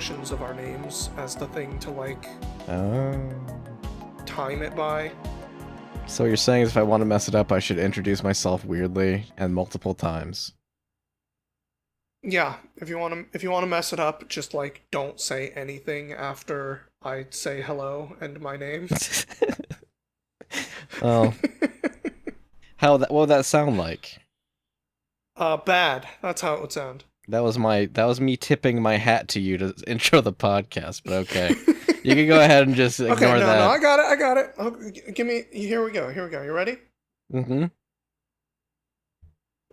inflections of our names as the thing to, like, Oh. time it by. So what you're saying is if I want to mess it up, I should introduce myself weirdly and multiple times. Yeah, if you want to mess it up, just, like, don't say anything after I say hello and my name. Oh, what would that sound like? Bad. That's how it would sound. That was me tipping my hat to you to intro the podcast, but okay. You can go ahead and just Okay, ignore no, that. I got it. Oh, give me. Here we go. You ready? Mm-hmm.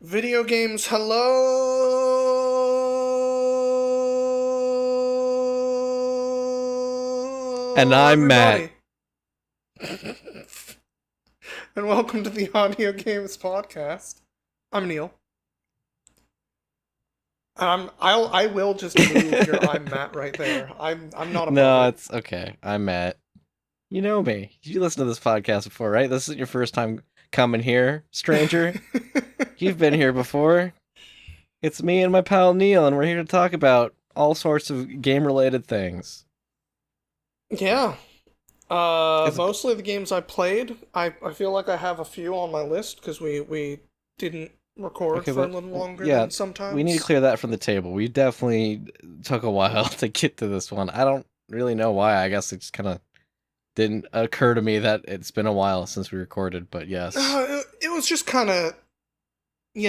Video games. Hello, And I'm Matt. everybody. And welcome to the Audio Games Podcast. I'm Neil. I will just move your I'm Matt right there. I'm not above No, it. it's okay. I'm Matt. You know me. You listened to this podcast before, right? This isn't your first time coming here, stranger. You've been here before. It's me and my pal Neil, and we're here to talk about all sorts of game-related things. Yeah. It's Mostly the games I played. I feel like I have a few on my list because we didn't record okay, for a but little longer yeah, than sometimes. we need to clear that from the table. We definitely took a while to get to this one. I don't really know why. I guess it just kind of didn't occur to me that it's been a while since we recorded, but yes. It was just kind of,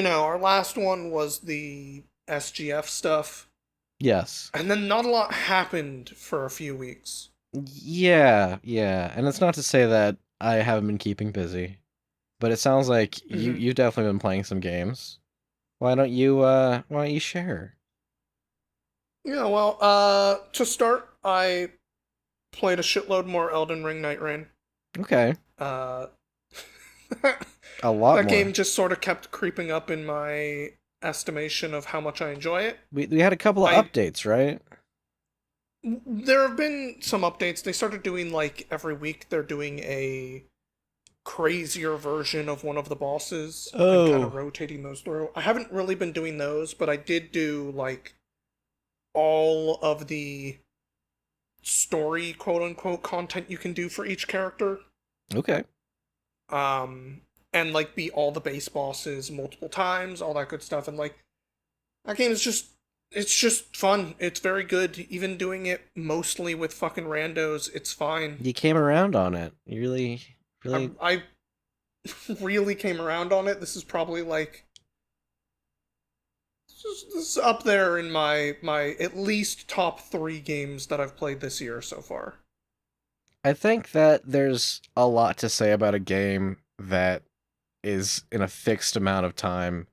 our last one was the SGF stuff, Yes. and then not a lot happened for a few weeks. Yeah, and it's not to say that I haven't been keeping busy, but it sounds like you've definitely been playing some games. Why don't you share? Yeah, well, to start, I played a shitload more Elden Ring Night Rain. Okay. Uh, A lot that more. game just sort of kept creeping up in my estimation of how much I enjoy it. We had a couple of updates, right? There have been some updates. They started doing, like, every week they're doing a crazier version of one of the bosses and kind of rotating those through. I haven't really been doing those, but I did do, like, all of the story quote-unquote content you can do for each character. Okay. And, like, beat all the base bosses multiple times, all that good stuff. And, like, that game is it's just fun. It's very good. Even doing it mostly with fucking randos, it's fine. You came around on it. You really. I really came around on it. This is probably, like, this is up there in my at least top 3 games that I've played this year so far. I think that there's a lot to say about a game that is in a fixed amount of time,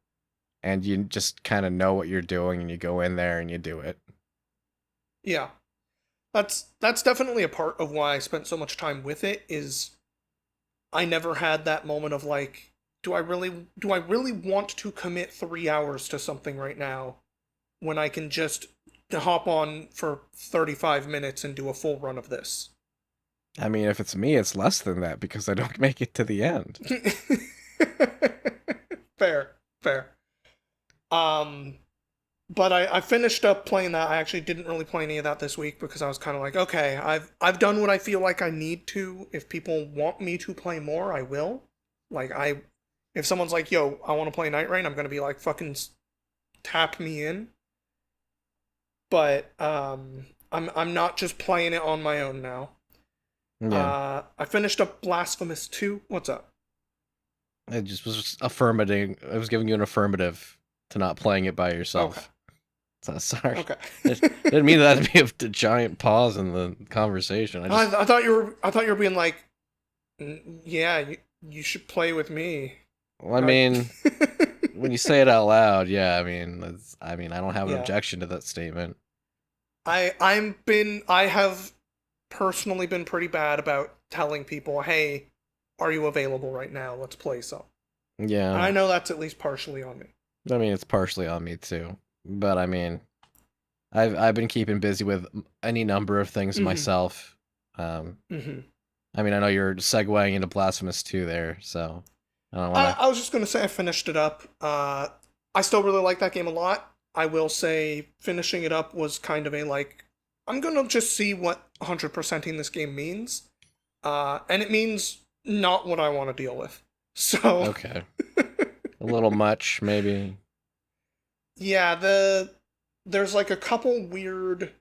and you just kind of know what you're doing, and you go in there and you do it. Yeah. That's definitely a part of why I spent so much time with it, is I never had that moment of, like, do I really want to commit 3 hours to something right now when I can just hop on for 35 minutes and do a full run of this? I mean, if it's me, it's less than that because I don't make it to the end. Fair. But I finished up playing that. I actually didn't really play any of that this week because I was kind of like, okay, I've done what I feel like I need to. If people want me to play more, I will. Like, if someone's like, yo, I want to play Night Rain, I'm gonna be like, fucking tap me in. But I'm not just playing it on my own now. Yeah. I finished up Blasphemous 2. What's up? It just was affirmating. I was giving you an affirmative to not playing it by yourself. Okay. So, sorry. Okay. Didn't mean that to be a giant pause in the conversation. I thought you were being like, yeah, you should play with me. Well, I mean, when you say it out loud, yeah. I don't have an objection to that statement. I have personally been pretty bad about telling people, hey, are you available right now? Let's play some. Yeah. And I know that's at least partially on me. I mean, it's partially on me too. But I mean, I've been keeping busy with any number of things myself. I mean, I know you're segueing into Blasphemous 2 there, so I don't want to. I was just gonna say I finished it up. I still really like that game a lot. I will say finishing it up was kind of a, like, I'm gonna just see what 100%ing this game means. And it means not what I want to deal with. So, Okay. A little much, maybe. yeah, there's like a couple weird,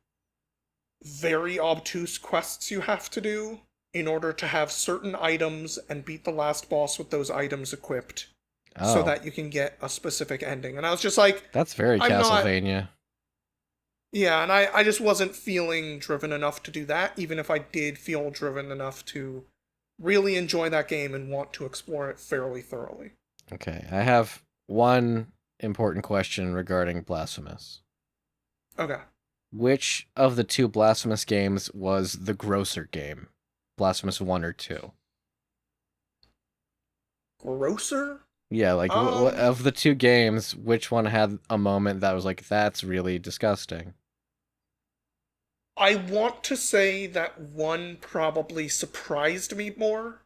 very obtuse quests you have to do in order to have certain items and beat the last boss with those items equipped so Oh, that you can get a specific ending. And I was just like, that's very I'm not, Castlevania. yeah, and I just wasn't feeling driven enough to do that, even if I did feel driven enough to really enjoy that game and want to explore it fairly thoroughly. Okay, I have one important question regarding Blasphemous. Okay. Which of the two Blasphemous games was the grosser game? Blasphemous 1 or 2? Grosser? Yeah, like Um, of the two games, which one had a moment that was like, that's really disgusting? I want to say that one probably surprised me more,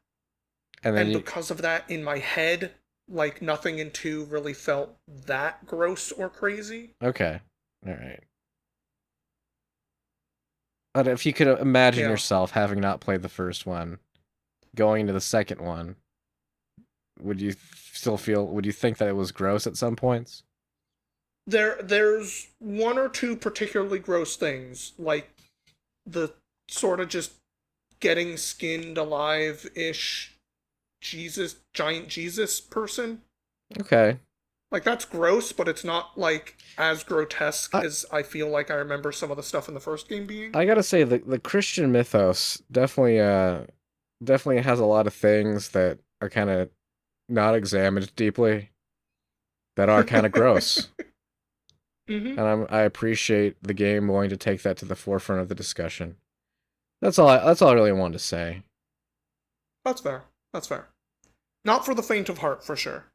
And then and you, because of that, in my head, like nothing in two really felt that gross or crazy. okay, all right. But if you could imagine Yeah. yourself having not played the first one, going into the second one, would you still feel, would you think that it was gross at some points? There's one or two particularly gross things, like the sort of just getting skinned alive ish giant Jesus person. Okay. Like that's gross, but it's not like as grotesque I, as I feel like I remember some of the stuff in the first game being. I gotta say the Christian mythos definitely has a lot of things that are kind of not examined deeply that are kind of gross. Hmm. And I appreciate the game wanting to take that to the forefront of the discussion. That's all I really wanted to say. That's fair. That's fair. Not for the faint of heart, for sure.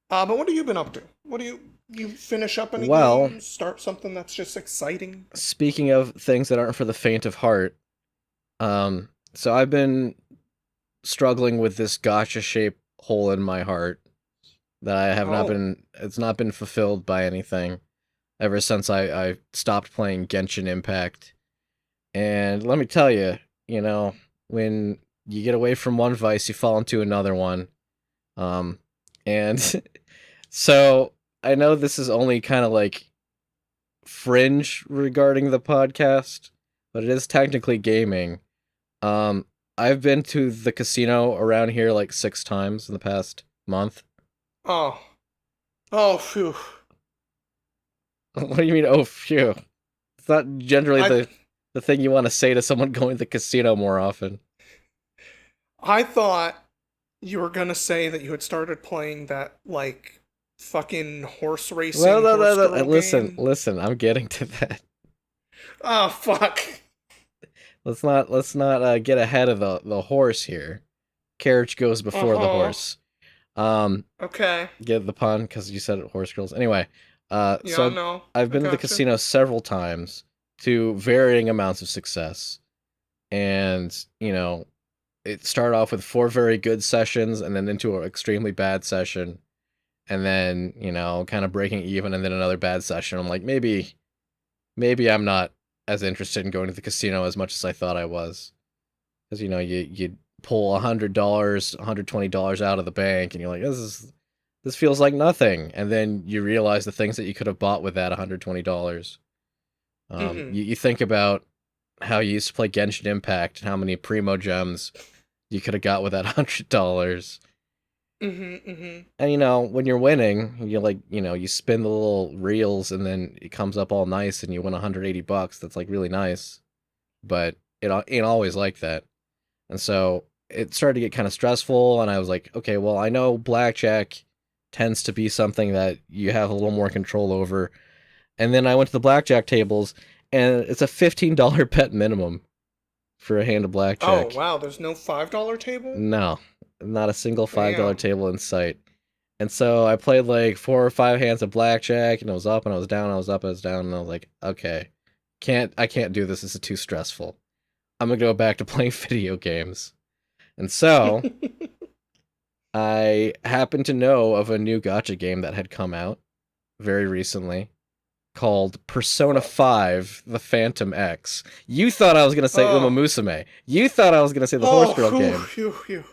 But what have you been up to? What do you finish up any Well, games? Start something that's just exciting? speaking of things that aren't for the faint of heart, so I've been struggling with this gacha-shaped hole in my heart that I have not Oh, been it's not been fulfilled by anything ever since I stopped playing Genshin Impact. And let me tell you, you know, when you get away from one vice, you fall into another one. Um, and so I know this is only kind of like fringe regarding the podcast, but it is technically gaming. Um, I've been to the casino around here like 6 times in the past month. oh, oh, phew. What do you mean? Oh, phew! It's not generally I the thing you want to say to someone going to the casino more often. I thought you were gonna say that you had started playing that like fucking horse Well, racing no, horse no, no. girl Listen, game. listen. I'm getting to that. Oh fuck. Let's not get ahead of the horse here. Carriage goes Uh before the huh. horse. Um, Okay. get the pun because you said it, horse girls. Anyway, Yeah, so I know. I've I been to the gotcha. casino several times to varying amounts of success, and it started off with 4 very good sessions, and then into an extremely bad session, and then kind of breaking even, and then another bad session. I'm like, maybe I'm not as interested in going to the casino as much as I thought I was, because you pull $100, $120 out of the bank, and you're like, this feels like nothing, and then you realize the things that you could have bought with that $120. Mm-hmm. You think about how you used to play Genshin Impact and how many primo gems you could have got with that $100. Mm-hmm. Mm-hmm. And when you're winning, you like, you spin the little reels and then it comes up all nice and you win $180. That's like really nice. But it ain't always like that. And so it started to get kind of stressful, and I was like, okay, well, I know blackjack tends to be something that you have a little more control over. And then I went to the blackjack tables, and it's a $15 bet minimum for a hand of Oh blackjack. wow, there's no $5 table? No, not a single $5 Damn. table in sight. And so I played like 4 or 5 hands of blackjack, and I was up and I was down, I was up, I was down, and I was like, okay, I can't do this. This is too stressful. I'm gonna go back to playing video games. And so I happened to know of a new gotcha game that had come out very recently called Persona Fuck. 5: The Phantom X. You thought I was going to say Uma Oh. Musume. You thought I was going to say the Horse Oh. Girl Phew, game. phew, phew.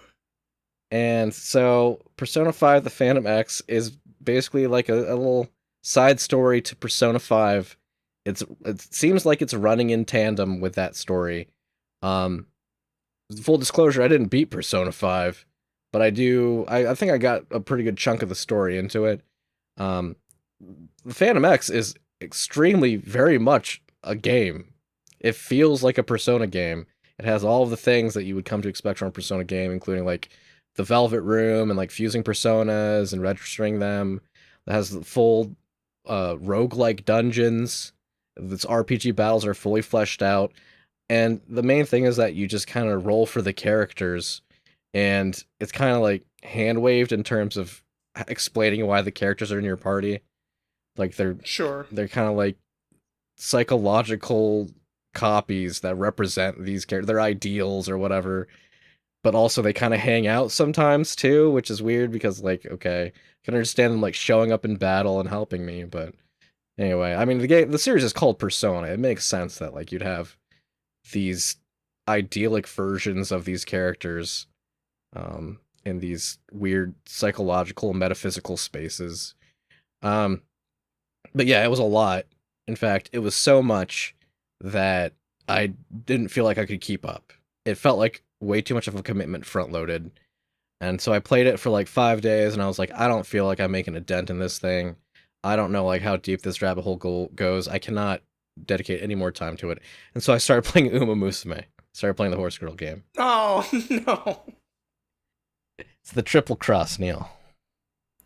And so Persona 5: The Phantom X is basically like a little side story to Persona 5. It seems like it's running in tandem with that story. Um, Full disclosure, I didn't beat Persona 5, but I think I got a pretty good chunk of the story into it. Um, the Phantom X is extremely, very much a game. It feels like a Persona game. It has all of the things that you would come to expect from a Persona game, including like the Velvet Room and like fusing personas and registering them. It has the full roguelike dungeons. Its RPG battles are fully fleshed out. And the main thing is that you just kind of roll for the characters, and it's kind of like hand waved in terms of explaining why the characters are in your party. Like Sure. they're kind of like psychological copies that represent these characters, their ideals or whatever. But also they kind of hang out sometimes too, which is weird because like okay, I can understand them like showing up in battle and helping me, but anyway, I mean the series is called Persona. It makes sense that like you'd have these idyllic versions of these characters in these weird psychological metaphysical spaces. Um, but yeah, it was a lot. In fact, it was so much that I didn't feel like I could keep up. It felt like way too much of a commitment front loaded. And so I played it for like 5 days and I was like, I don't feel like I'm making a dent in this thing. I don't know like how deep this rabbit hole goes. I cannot dedicate any more time to it. And so I started playing Uma Musume. Started playing the Horse Girl game. Oh no. It's the triple cross, Neil.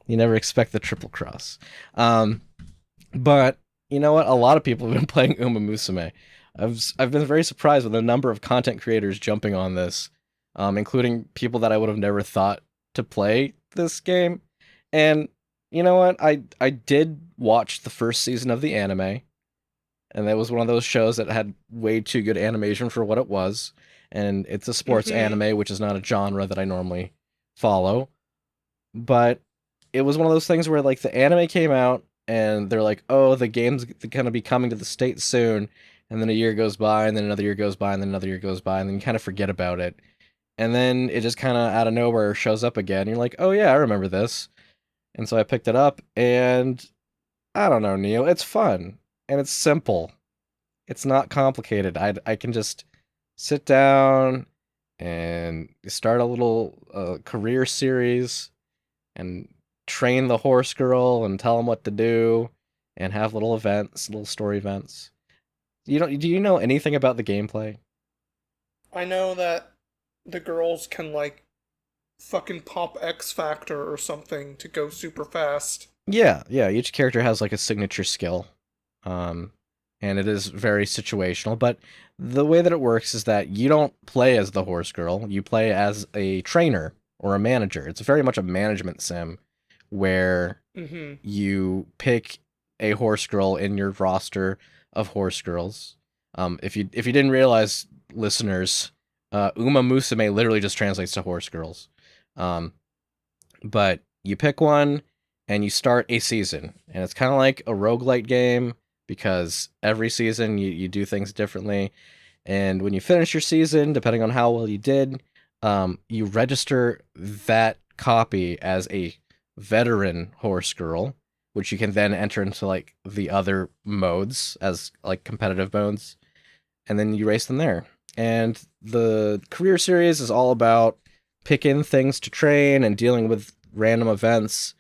You never expect the triple cross. But you know what? A lot of people have been playing Uma Musume. I've been very surprised with the number of content creators jumping on this, including people that I would have never thought to play this game. And you know what? I did watch the first season of the anime, and that was one of those shows that had way too good animation for what it was. And it's a sports Mm-hmm. anime, which is not a genre that I normally follow. But it was one of those things where like the anime came out and they're like, "Oh, the game's gonna be coming to the States soon," and then a year goes by, and then another year goes by, and then another year goes by, and then you kind of forget about it, and then it just kind of out of nowhere shows up again. And you're like, "Oh yeah, I remember this," and so I picked it up, and I don't know, Neil, it's fun and it's simple. It's not complicated. I can just sit down and start a little career series and train the horse girl and tell them what to do and have little events, little story events. Do you know anything about the gameplay? I know that the girls can like fucking pop X Factor or something to go super fast. Yeah, each character has like a signature skill. Um and it is very situational, but the way that it works is that you don't play as the horse girl, you play as a trainer or a manager. It's very much a management sim where Mm-hmm. you pick a horse girl in your roster of horse girls. If you didn't realize, listeners, Uma Musume literally just translates to horse girls. Um, but you pick one and you start a season, and it's kind of like a roguelite game because every season you do things differently. And when you finish your season, depending on how well you did, you register that copy as a veteran horse girl, which you can then enter into like the other modes as like competitive modes, and then you race them there. And the career series is all about picking things to train and dealing with random events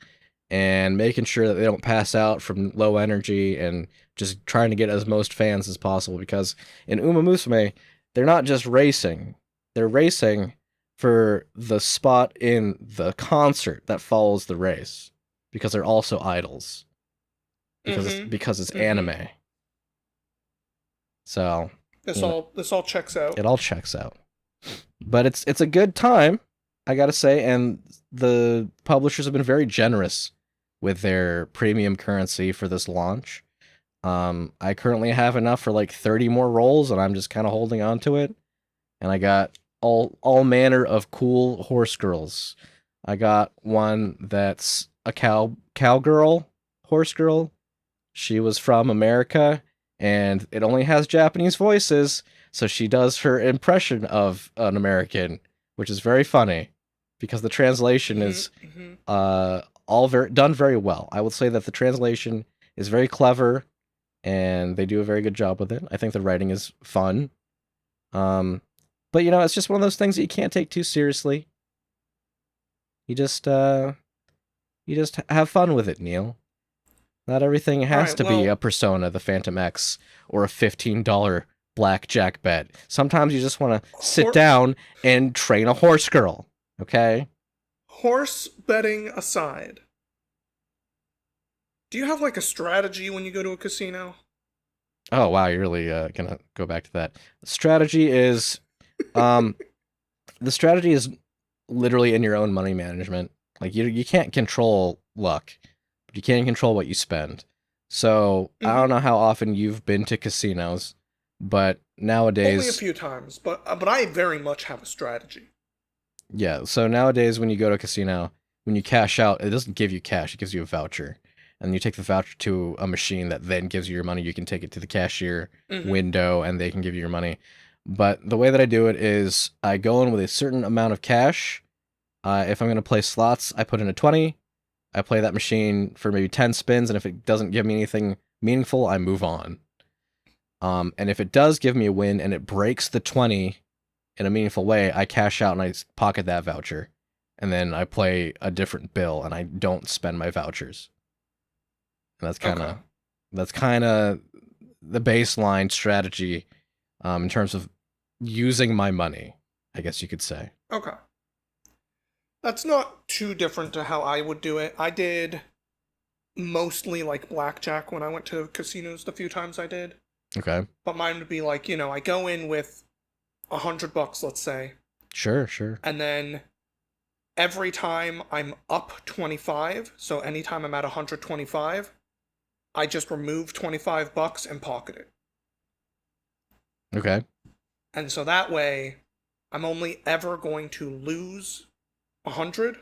and making sure that they don't pass out from low energy and just trying to get as most fans as possible because in Uma Musume, they're not just racing. They're racing for the spot in the concert that follows the race because they're also idols Mm-hmm. because it's Mm-hmm. anime. So, This you know, all checks out. it all checks out. But it's a good time, I got to say, and the publishers have been very generous with their premium currency for this launch. I currently have enough for like 30 more rolls, and I'm just kind of holding on to it. And I got all manner of cool horse girls. I got one that's a cowgirl horse girl. She was from America, and it only has Japanese voices, so she does her impression of an American, which is very funny because the translation Hmm. is Hmm. all done very well. I would say that the translation is very clever, and they do a very good job with it. I think the writing is fun. Um, but it's just one of those things that you can't take too seriously. You just have fun with it, Neil. Not everything All has right. to be a Well, Persona, the Phantom X, or a $15 blackjack bet. Sometimes you just want to sit hor- down and train a horse girl. Okay? horse betting aside, do you have like a strategy when you go to a casino? Oh wow, you're really gonna go back to that. Strategy is um the strategy is literally in your own money management. Like you can't control luck, but you can control what you spend. So I don't Hmm. know how often you've been to casinos, but Only a nowadays, few times, but I very much have a strategy. yeah. So nowadays, when you go to a casino, when you cash out, it doesn't give you cash; it gives you a voucher, and you take the voucher to a machine that then gives you your money. You can take it to the cashier Hmm. window, and they can give you your money. But the way that I do it is I go in with a certain amount of cash. If I'm going to play slots, I put in a 20. I play that machine for maybe 10 spins, and if it doesn't give me anything meaningful, I move on. And if it does give me a win and it breaks the 20 in a meaningful way, I cash out and I pocket that voucher. And then I play a different bill and I don't spend my vouchers. And Okay. that's kind of the baseline strategy in terms of using my money, I guess you could say. Okay. That's not too different to how I would do it. I did mostly like blackjack when I went to casinos the few times I did. Okay. But mine would be like, I go in with $100, let's say, Sure, sure. and then every time I'm up 25, so anytime I'm at 125, I just remove $25 and pocket it. Okay. And so that way, I'm only ever going to lose 100,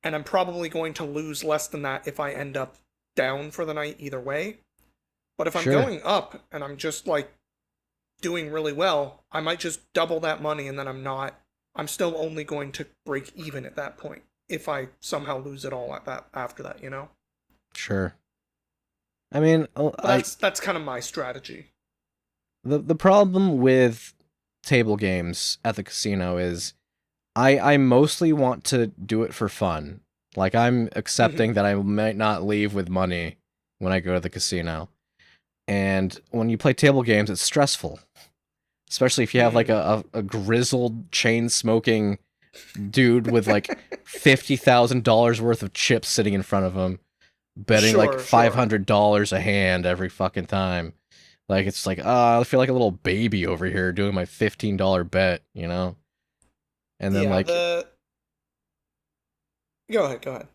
and I'm probably going to lose less than that if I end up down for the night either way. But if I'm Sure. going up and I'm just like doing really well, I might just double that money and then I'm still only going to break even at that point if I somehow lose it all at that after that. Sure. I mean, But that's kind of my strategy. the problem with table games at the casino is I mostly want to do it for fun. Like I'm Hmm. accepting that I might not leave with money when I go to the casino. And when you play table games, it's stressful, especially if you have like Hmm. a grizzled chain smoking dude with like $50,000 worth of chips sitting in front of him, betting like Sure, sure. $500 a hand every fucking time. Like it's like, I feel like a little baby over here doing my $15 bet. And then Yeah, like the Go ahead, go ahead.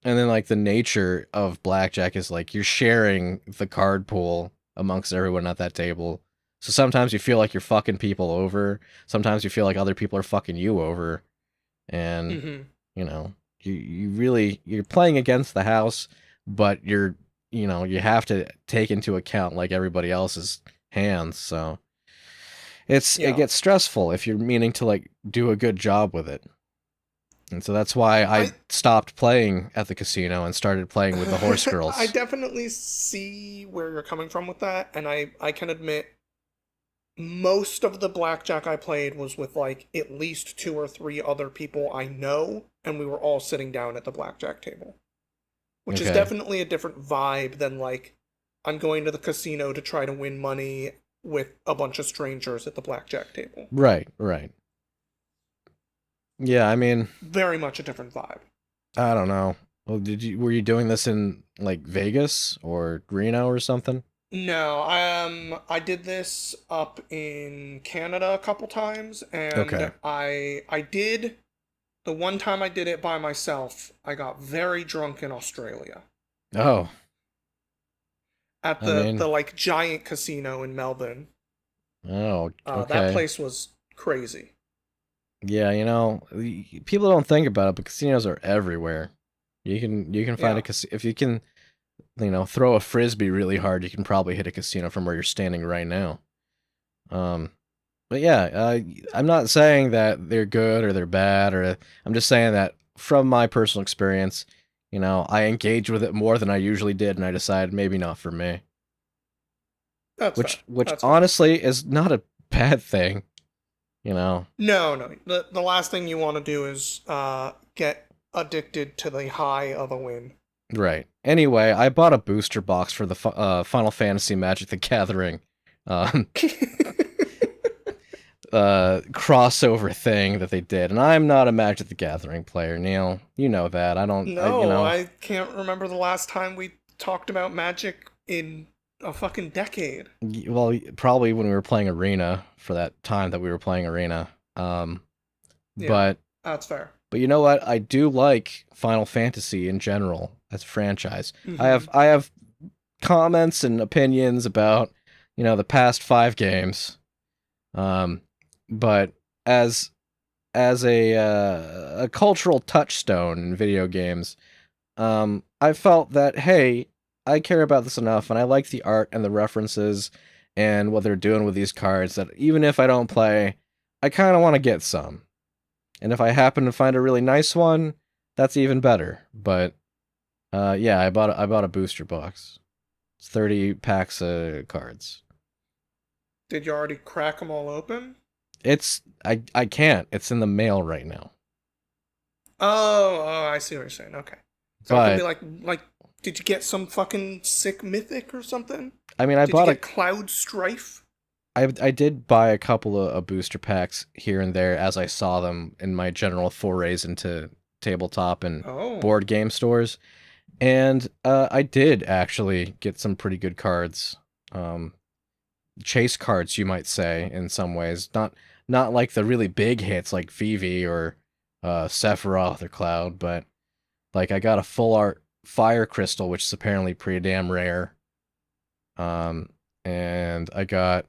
And then like the nature of blackjack is like you're sharing the card pool amongst everyone at that table. So sometimes you feel like you're fucking people over. Sometimes you feel like other people are fucking you over. And Hmm. you're playing against the house, but you have to take into account like everybody else's hands. So it Yeah. gets stressful if you're meaning to like do a good job with it. And so that's why I I stopped playing at the casino and started playing with the horse I girls. definitely see where you're coming from with that, and I can admit most of the blackjack I played was with like at least two or three other people I know, and we were all sitting down at the blackjack table, which is Okay. definitely a different vibe than like I'm going to the casino to try to win money with a bunch of strangers at the blackjack table. Right, right. Yeah, I mean, Very much a different vibe. I don't know. Well, were you doing this in like Vegas or Reno or something? No, I did this up in Canada a couple times, Okay. and I did the one time I did it by myself. I got very drunk in Australia Oh, at I the mean, like giant casino in Melbourne. oh, That okay. place was crazy. Yeah, people don't think about it, but casinos are everywhere. You can find a Yeah. casino if you can. throw a frisbee really hard, you can probably hit a casino from where you're standing right now. Um, but yeah, I'm not saying that they're good or they're bad, or I'm just saying that from my personal experience, I engaged with it more than I usually did, and I decided maybe not for me. That's fair. Which That's fair. honestly is not a bad thing, you know. No, no. The last thing you want to do is get addicted to the high of a win. Right. Anyway, I bought a booster box for the Final Fantasy Magic the Gathering um, crossover thing that they did, and I'm not a Magic the Gathering player, Neil. You know that. I don't. No, I can't remember the last time we talked about Magic in a fucking decade. Well, probably when we were playing Arena for that time that we were playing Arena. Yeah, But that's fair. but you know what? I do like Final Fantasy in general as a franchise. Mm-hmm. I have comments and opinions about the past 5 games. Um, but as a cultural touchstone in video games, I felt that hey, I care about this enough, and I like the art and the references and what they're doing with these cards that even if I don't play, I kind of want to get some. And if I happen to find a really nice one, that's even better. But yeah, I bought a booster box. It's 30 packs of cards. Did you already crack them all open? I can't. It's in the mail right now. Oh, I see what you're saying. Okay. So I was gonna be But like, did you get some fucking sick mythic or something? I mean, Did you get Cloud Strife? I did buy a couple of booster packs here and there as I saw them in my general forays into tabletop and Oh, board game stores, and I did actually get some pretty good cards, um, chase cards, you might say, in some ways. Not like the really big hits like Vivi or Sephiroth or Cloud, but like I got a full art Fire Crystal, which is apparently pretty damn rare. And I got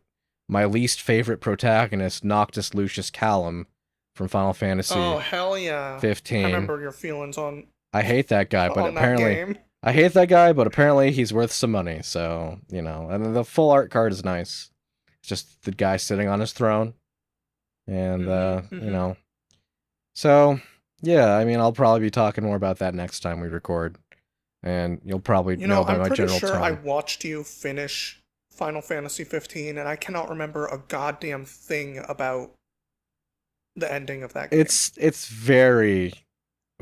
my least favorite protagonist, Noctis Lucius Callum from Final oh Fantasy hell yeah! I 15. remember your feelings I hate that guy, but on that apparently game. I hate that guy, but apparently he's worth some money. So, and the full art card is nice. It's just the guy sitting on his throne. And Mm-hmm. Mm-hmm. so yeah, I mean I'll probably be talking more about that next time we record. And you'll probably You know, know by I'm my pretty general sure I tone. watched you finish Final Fantasy 15, and I cannot remember a goddamn thing about the ending of that game. It's very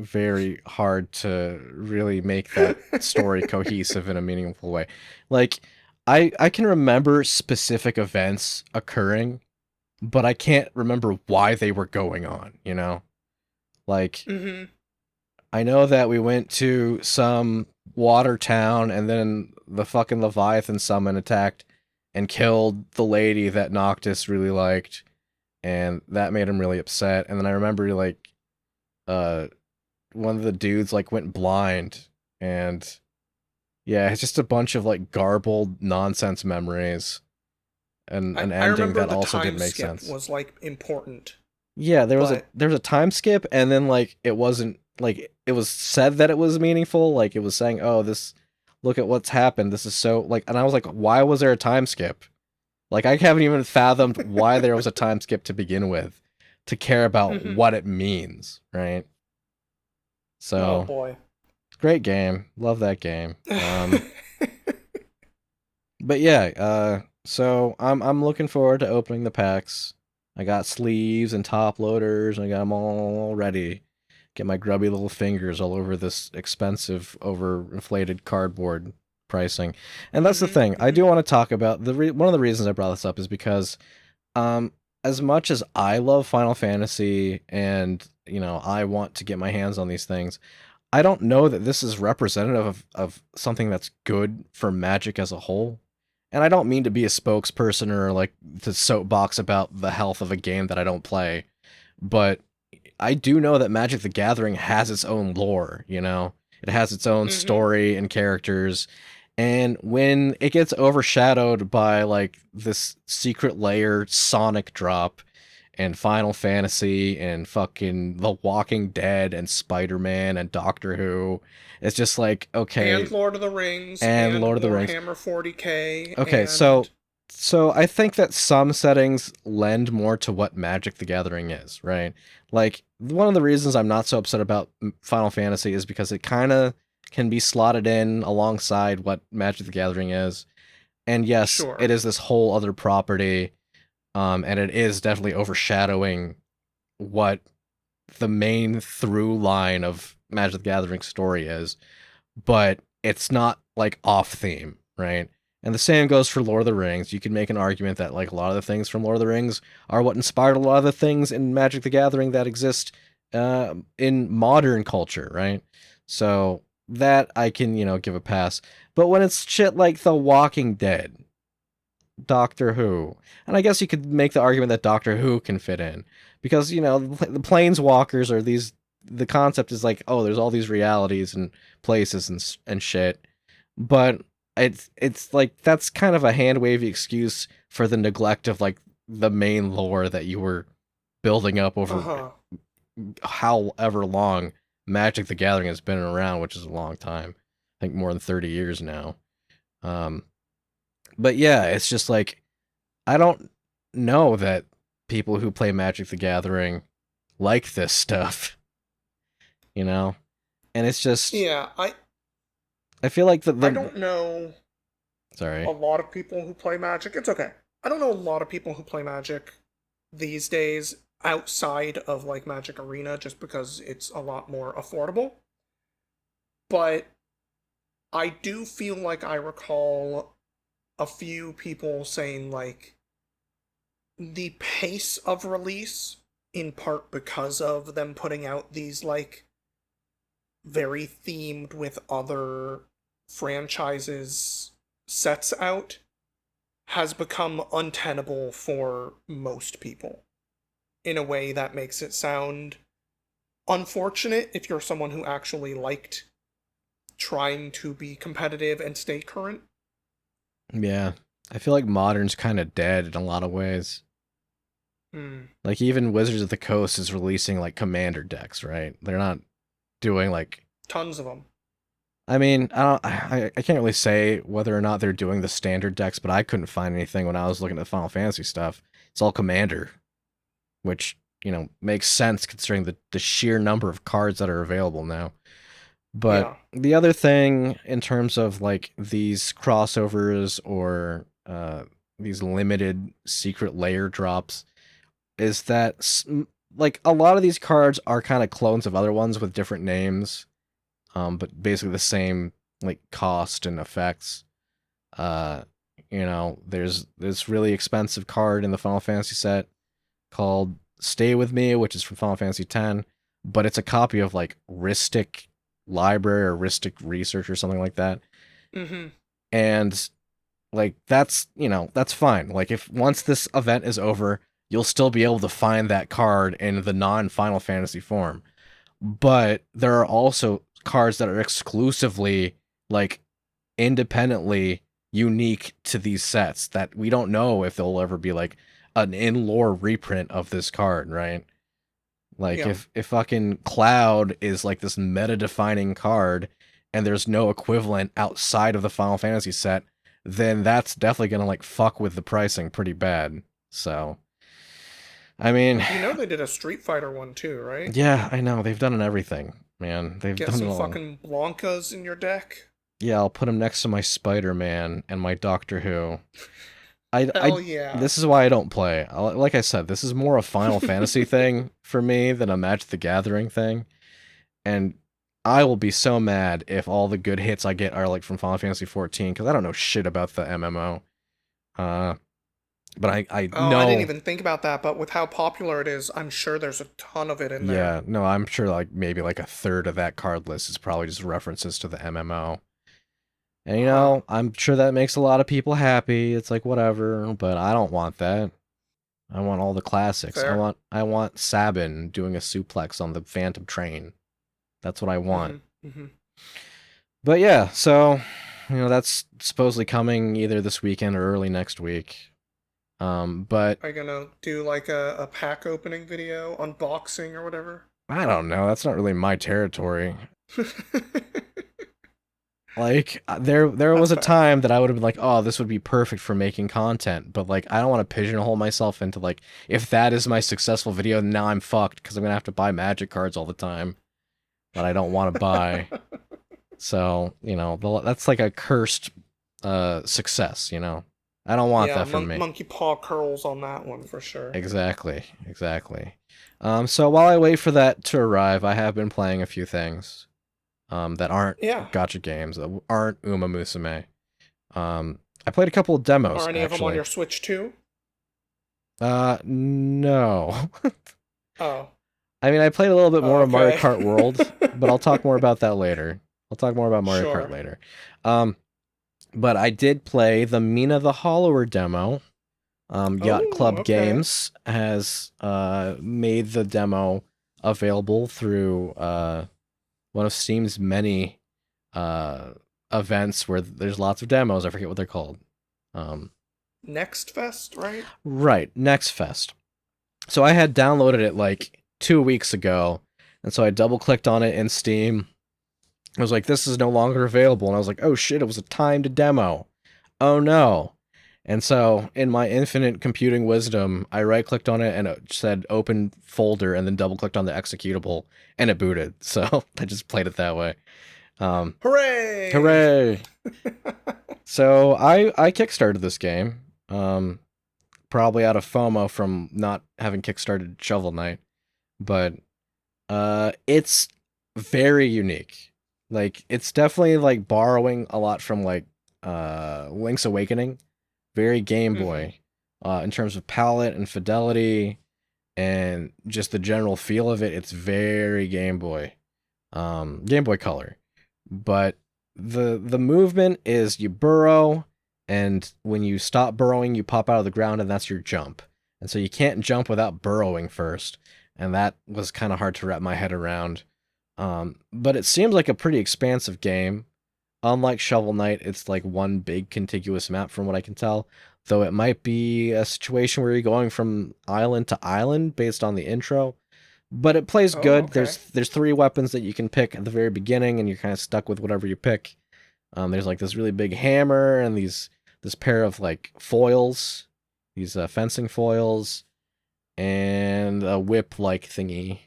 very hard to really make that story cohesive in a meaningful way. Like I can remember specific events occurring, but I can't remember why they were going on. Like Mm-hmm. I know that we went to some water town and then the fucking Leviathan summon attacked and killed the lady that Noctis really liked, and that made him really upset. And then I remember like uh one of the dudes like went blind, and yeah, it's just a bunch of like garbled nonsense memories and I, an I ending remember that the also time didn't make skip sense. was like important, Yeah, but there was a time skip, and then like it wasn't like it was said that it was meaningful, like it was saying, "Oh, this look at what's happened. This is so like," and I was like, "Why was there a time skip?" Like I haven't even fathomed why there was a time skip to begin with to care about mm-hmm. what it means, right? Oh So, boy. great game. Love that game. But yeah, so I'm looking forward to opening the packs. I got sleeves and top loaders, and I got them all ready. Get my grubby little fingers all over this expensive, overinflated cardboard pricing. And that's the Mm-hmm. thing. I Mm-hmm. do want to talk about one of the reasons I brought this up is because, um, as much as I love Final Fantasy and I want to get my hands on these things, I don't know that this is representative of something that's good for Magic as a whole. And I don't mean to be a spokesperson or like to soapbox about the health of a game that I don't play, but I do know that Magic the Gathering has its own lore. It has its own Mm-hmm. story and characters. And when it gets overshadowed by like this secret layer Sonic drop and Final Fantasy and fucking The Walking Dead and Spider-Man and Doctor Who. It's just like, And okay, Lord of the Rings, and and Lord of the Rings. Warhammer 40K, Okay, and so I think that some settings lend more to what Magic the Gathering is, right? Like one of the reasons I'm not so upset about Final Fantasy is because it kind of can be slotted in alongside what Magic the Gathering is. And yes, it sure. is this whole other property, and it is definitely overshadowing what the main through line of Magic the Gathering story is, but it's not like off theme, right? And the same goes for Lord of the Rings. You can make an argument that like a lot of the things from Lord of the Rings are what inspired a lot of the things in Magic the Gathering that exist in modern culture, right? So that I can, give a pass. But when it's shit like The Walking Dead, Doctor Who. And I guess you could make the argument that Doctor Who can fit in because the planeswalkers are these. The concept is like, oh, there's all these realities and places and shit, but it's like that's kind of a hand wavy excuse for the neglect of like the main lore that you were building up Uh over huh. however long Magic the Gathering has been around, which is a long time. I think more than 30 years now. Um, but yeah, it's just like I don't know that people who play Magic the Gathering like this stuff, you know? And it's just Yeah, I feel like I the don't know a sorry. lot of people who play Magic. It's okay. I don't know a lot of people who play Magic these days outside of like Magic Arena just because it's a lot more affordable. But I do feel like I recall a few people saying like the pace of release, in part because of them putting out these like very themed with other franchises sets out, has become untenable for most people in a way that makes it sound unfortunate if you're someone who actually liked trying to be competitive and stay current. Yeah. I feel like modern's kind of dead in a lot of ways. Hmm. Like even Wizards of the Coast is releasing like commander decks, right? They're not doing like Tons of them. I mean, I can't really say whether or not they're doing the standard decks, but I couldn't find anything when I was looking at Final Fantasy stuff. It's all commander, which makes sense considering the sheer number of cards that are available now. But Yeah. the other thing in terms of like these crossovers or these limited secret layer drops is that like a lot of these cards are kind of clones of other ones with different names, but basically the same like cost and effects. Uh, there's this really expensive card in the Final Fantasy set called Stay With Me, which is from Final Fantasy X, but it's a copy of like Ristic Library or Ristic Research or something like that. Mm-hmm. And like that's fine. Like if once this event is over, you'll still be able to find that card in the non-Final Fantasy form. But there are also cards that are exclusively like independently unique to these sets that we don't know if there'll ever be like an in-lore reprint of this card, right? Like Yeah. if fucking Cloud is like this meta-defining card and there's no equivalent outside of the Final Fantasy set, then that's definitely gonna like fuck with the pricing pretty bad. So I mean, You know they did a Street Fighter one too, right? yeah, I know they've done everything, man. They've Get done it some all. fucking Blankas in your deck. Yeah, I'll put him next to my Spider-Man and my Doctor Who. I Hell yeah. this is why I don't play. Like I said, this is more a Final Fantasy thing for me than a Magic the Gathering thing. And I will be so mad if all the good hits I get are like from Final Fantasy 14 because I don't know shit about the MMO. Uh, but I Oh, I didn't know, even think about that, but with how popular it is, I'm sure there's a ton of it in there. yeah, no, I'm sure like maybe like a third of that card list is probably just references to the MMO. And Huh. I'm sure that makes a lot of people happy. It's like whatever, but I don't want that. I want all the classics. I Fair. want I want Sabin doing a suplex on the Phantom Train. That's what I want. Mm-hmm. Mm-hmm. But yeah, so that's supposedly coming either this weekend or early next week. But Are you gonna do like a pack opening video, unboxing or whatever? I don't know. That's not really my territory. Like there That's was a fair. time that I would have been like, "Oh, this would be perfect for making content." But like I don't want to pigeonhole myself into like if that is my successful video, now I'm fucked because I'm going to have to buy magic cards all the time that I don't want to buy. So, that's like a cursed success, you know. I don't want Yeah, that for me. monkey paw curls on that one for sure. Exactly. Exactly. So while I wait for that to arrive, I have been playing a few things that aren't Yeah. gotcha games, that aren't Uma Musume. I played a couple of demos Are any of them on actually. your Switch too? No. Oh, I mean, I played a little bit more of Mario okay. Kart World, but I'll talk more about that later. I'll talk more about Mario Kart Sure. later. Um, but I did play the Mina the Hollower demo. Yacht Oh, Club okay. Games has made the demo available through one of Steam's many uh, events where there's lots of demos. I forget what they're called. Um, Next Fest, right? right, Next Fest. So I had downloaded it like 2 weeks ago, and so I double clicked on it in Steam. I was like, this is no longer available, and I was like, oh shit, it was a timed demo. Oh no. And so, in my infinite computing wisdom, I right clicked on it and it said open folder and then double clicked on the executable and it booted. So, I just played it that way. Um, Hooray! hooray! So, I kickstarted this game. Probably out of FOMO from not having kickstarted Shovel Knight, but it's very unique. Like it's definitely like borrowing a lot from like Link's Awakening, very Game Hmm. Boy, in terms of palette and fidelity and just the general feel of it. It's very Game Boy Color. But the movement is you burrow, and when you stop burrowing, you pop out of the ground, and that's your jump. And so you can't jump without burrowing first, and that was kind of hard to wrap my head around. But it seems like a pretty expansive game. Unlike Shovel Knight, it's like one big contiguous map from what I can tell. Though it might be a situation where you're going from island to island based on the intro. But it plays Oh, good. okay. There's three weapons that you can pick at the very beginning, and you're kind of stuck with whatever you pick. There's like this really big hammer and this pair of like foils, these fencing foils, and a whip like thingy,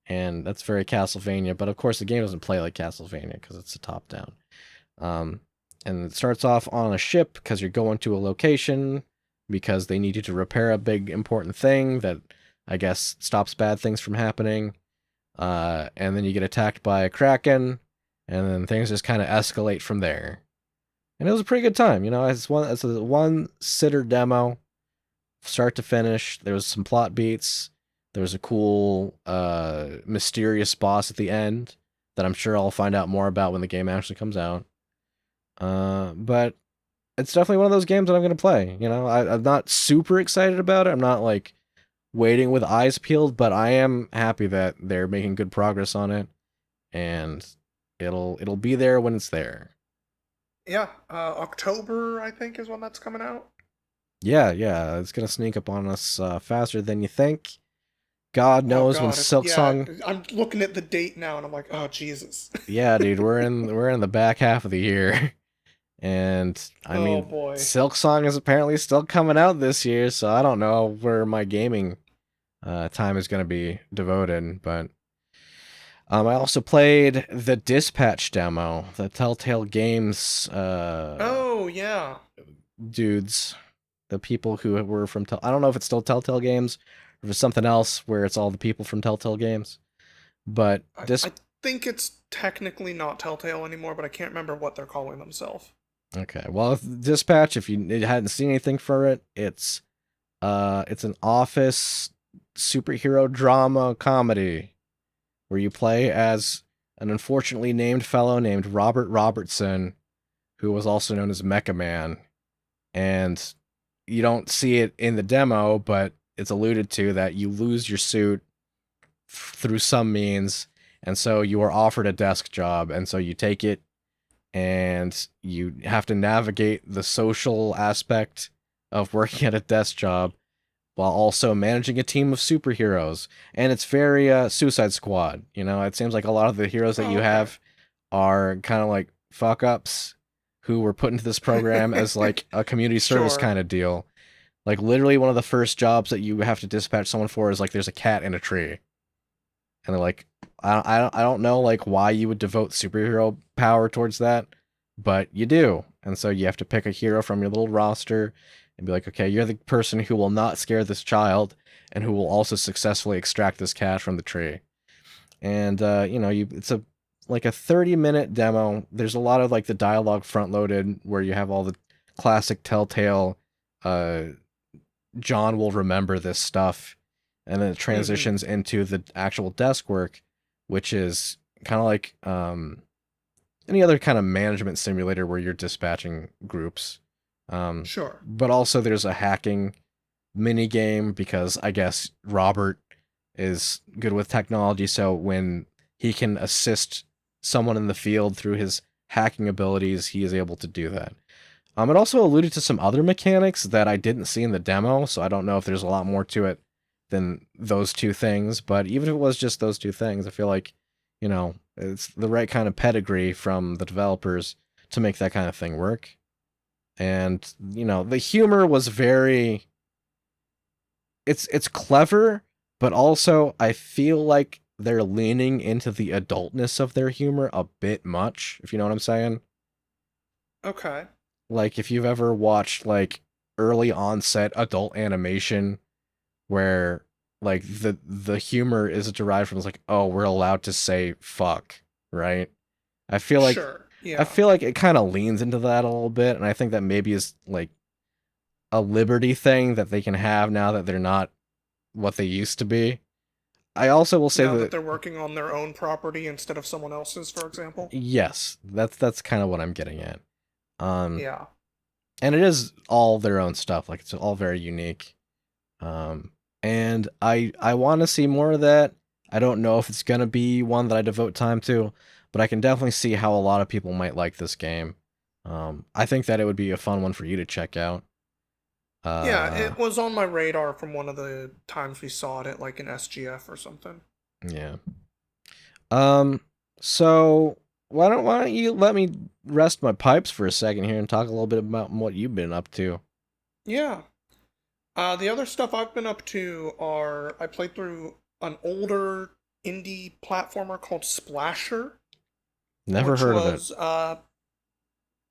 and that's very Castlevania. But of course, the game doesn't play like Castlevania because it's a top down. Um, and it starts off on a ship because you're going to a location because they need you to repair a big important thing that I guess stops bad things from happening. And then you get attacked by a kraken, and then things just kind of escalate from there. And it was a pretty good time, you know. It's a one sitter demo, start to finish. There was some plot beats. There was a cool, mysterious boss at the end that I'm sure I'll find out more about when the game actually comes out. But it's definitely one of those games that I'm gonna play. You know, I'm not super excited about it. I'm not like waiting with eyes peeled, but I am happy that they're making good progress on it, and it'll be there when it's there. Yeah, October I think is when that's coming out. Yeah, yeah, it's gonna sneak up on us faster than you think. God Oh knows when God, it's yeah. Silksong. I'm looking at the date now and I'm like, oh Jesus. Yeah, dude, we're in the back half of the year, and I Oh mean, boy. Silksong is apparently still coming out this year, so I don't know where my gaming time is gonna be devoted, but I also played the Dispatch demo, the Telltale Games Oh yeah. dudes, the people who were from I don't know if it's still Telltale Games or if it's something else where it's all the people from Telltale Games. But I think it's technically not Telltale anymore, but I can't remember what they're calling themselves. okay, well, if Dispatch, if you hadn't seen anything for it, it's an office superhero drama comedy where you play as an unfortunately named fellow named Robert Robertson, who was also known as Mecha Man. And you don't see it in the demo, but it's alluded to that you lose your suit through some means, and so you are offered a desk job, and so you take it, and you have to navigate the social aspect of working at a desk job while also managing a team of superheroes. And it's very Suicide Squad. You know, it seems like a lot of the heroes that Oh, you okay. have are kind of like fuck ups who were put into this program as like a community service Sure. kind of deal. Like literally one of the first jobs that you have to dispatch someone for is like there's a cat in a tree. And they're like, I don't know like why you would devote superhero power towards that, but you do. And so you have to pick a hero from your little roster and be like, okay, you're the person who will not scare this child and who will also successfully extract this cat from the tree. And you know, you it's a like a 30-minute demo. There's a lot of like the dialogue front loaded where you have all the classic Telltale uh John will remember this stuff, and then it Mm-hmm. transitions into the actual desk work, which is kind of like any other kind of management simulator where you're dispatching groups. Sure. But also there's a hacking mini game because I guess Robert is good with technology, so when he can assist someone in the field through his hacking abilities, he is able to do that. It also alluded to some other mechanics that I didn't see in the demo, so I don't know if there's a lot more to it than those two things. But even if it was just those two things, I feel like, you know, it's the right kind of pedigree from the developers to make that kind of thing work. And, you know, the humor was very it's clever, but also I feel like they're leaning into the adultness of their humor a bit much, if you know what I'm saying. Okay. Like if you've ever watched like early onset adult animation where like the humor is derived from like, oh, we're allowed to say fuck, right? I feel like Sure. I Yeah. feel like it kind of leans into that a little bit, and I think that maybe is like a liberty thing that they can have now that they're not what they used to be. I also will say Now that that they're working on their own property instead of someone else's, for example. yes, that's kind of what I'm getting at. Um, Yeah. and it is all their own stuff. Like it's all very unique. Um, and I want to see more of that. I don't know if it's gonna be one that I devote time to, but I can definitely see how a lot of people might like this game. I think that it would be a fun one for you to check out. Yeah, Uh, it was on my radar from one of the times we saw it at like an SGF or something. yeah. Um, so why don't you let me rest my pipes for a second here and talk a little bit about what you've been up to? Yeah. The other stuff I've been up to are I played through an older indie platformer called Splasher, Never which heard of it. was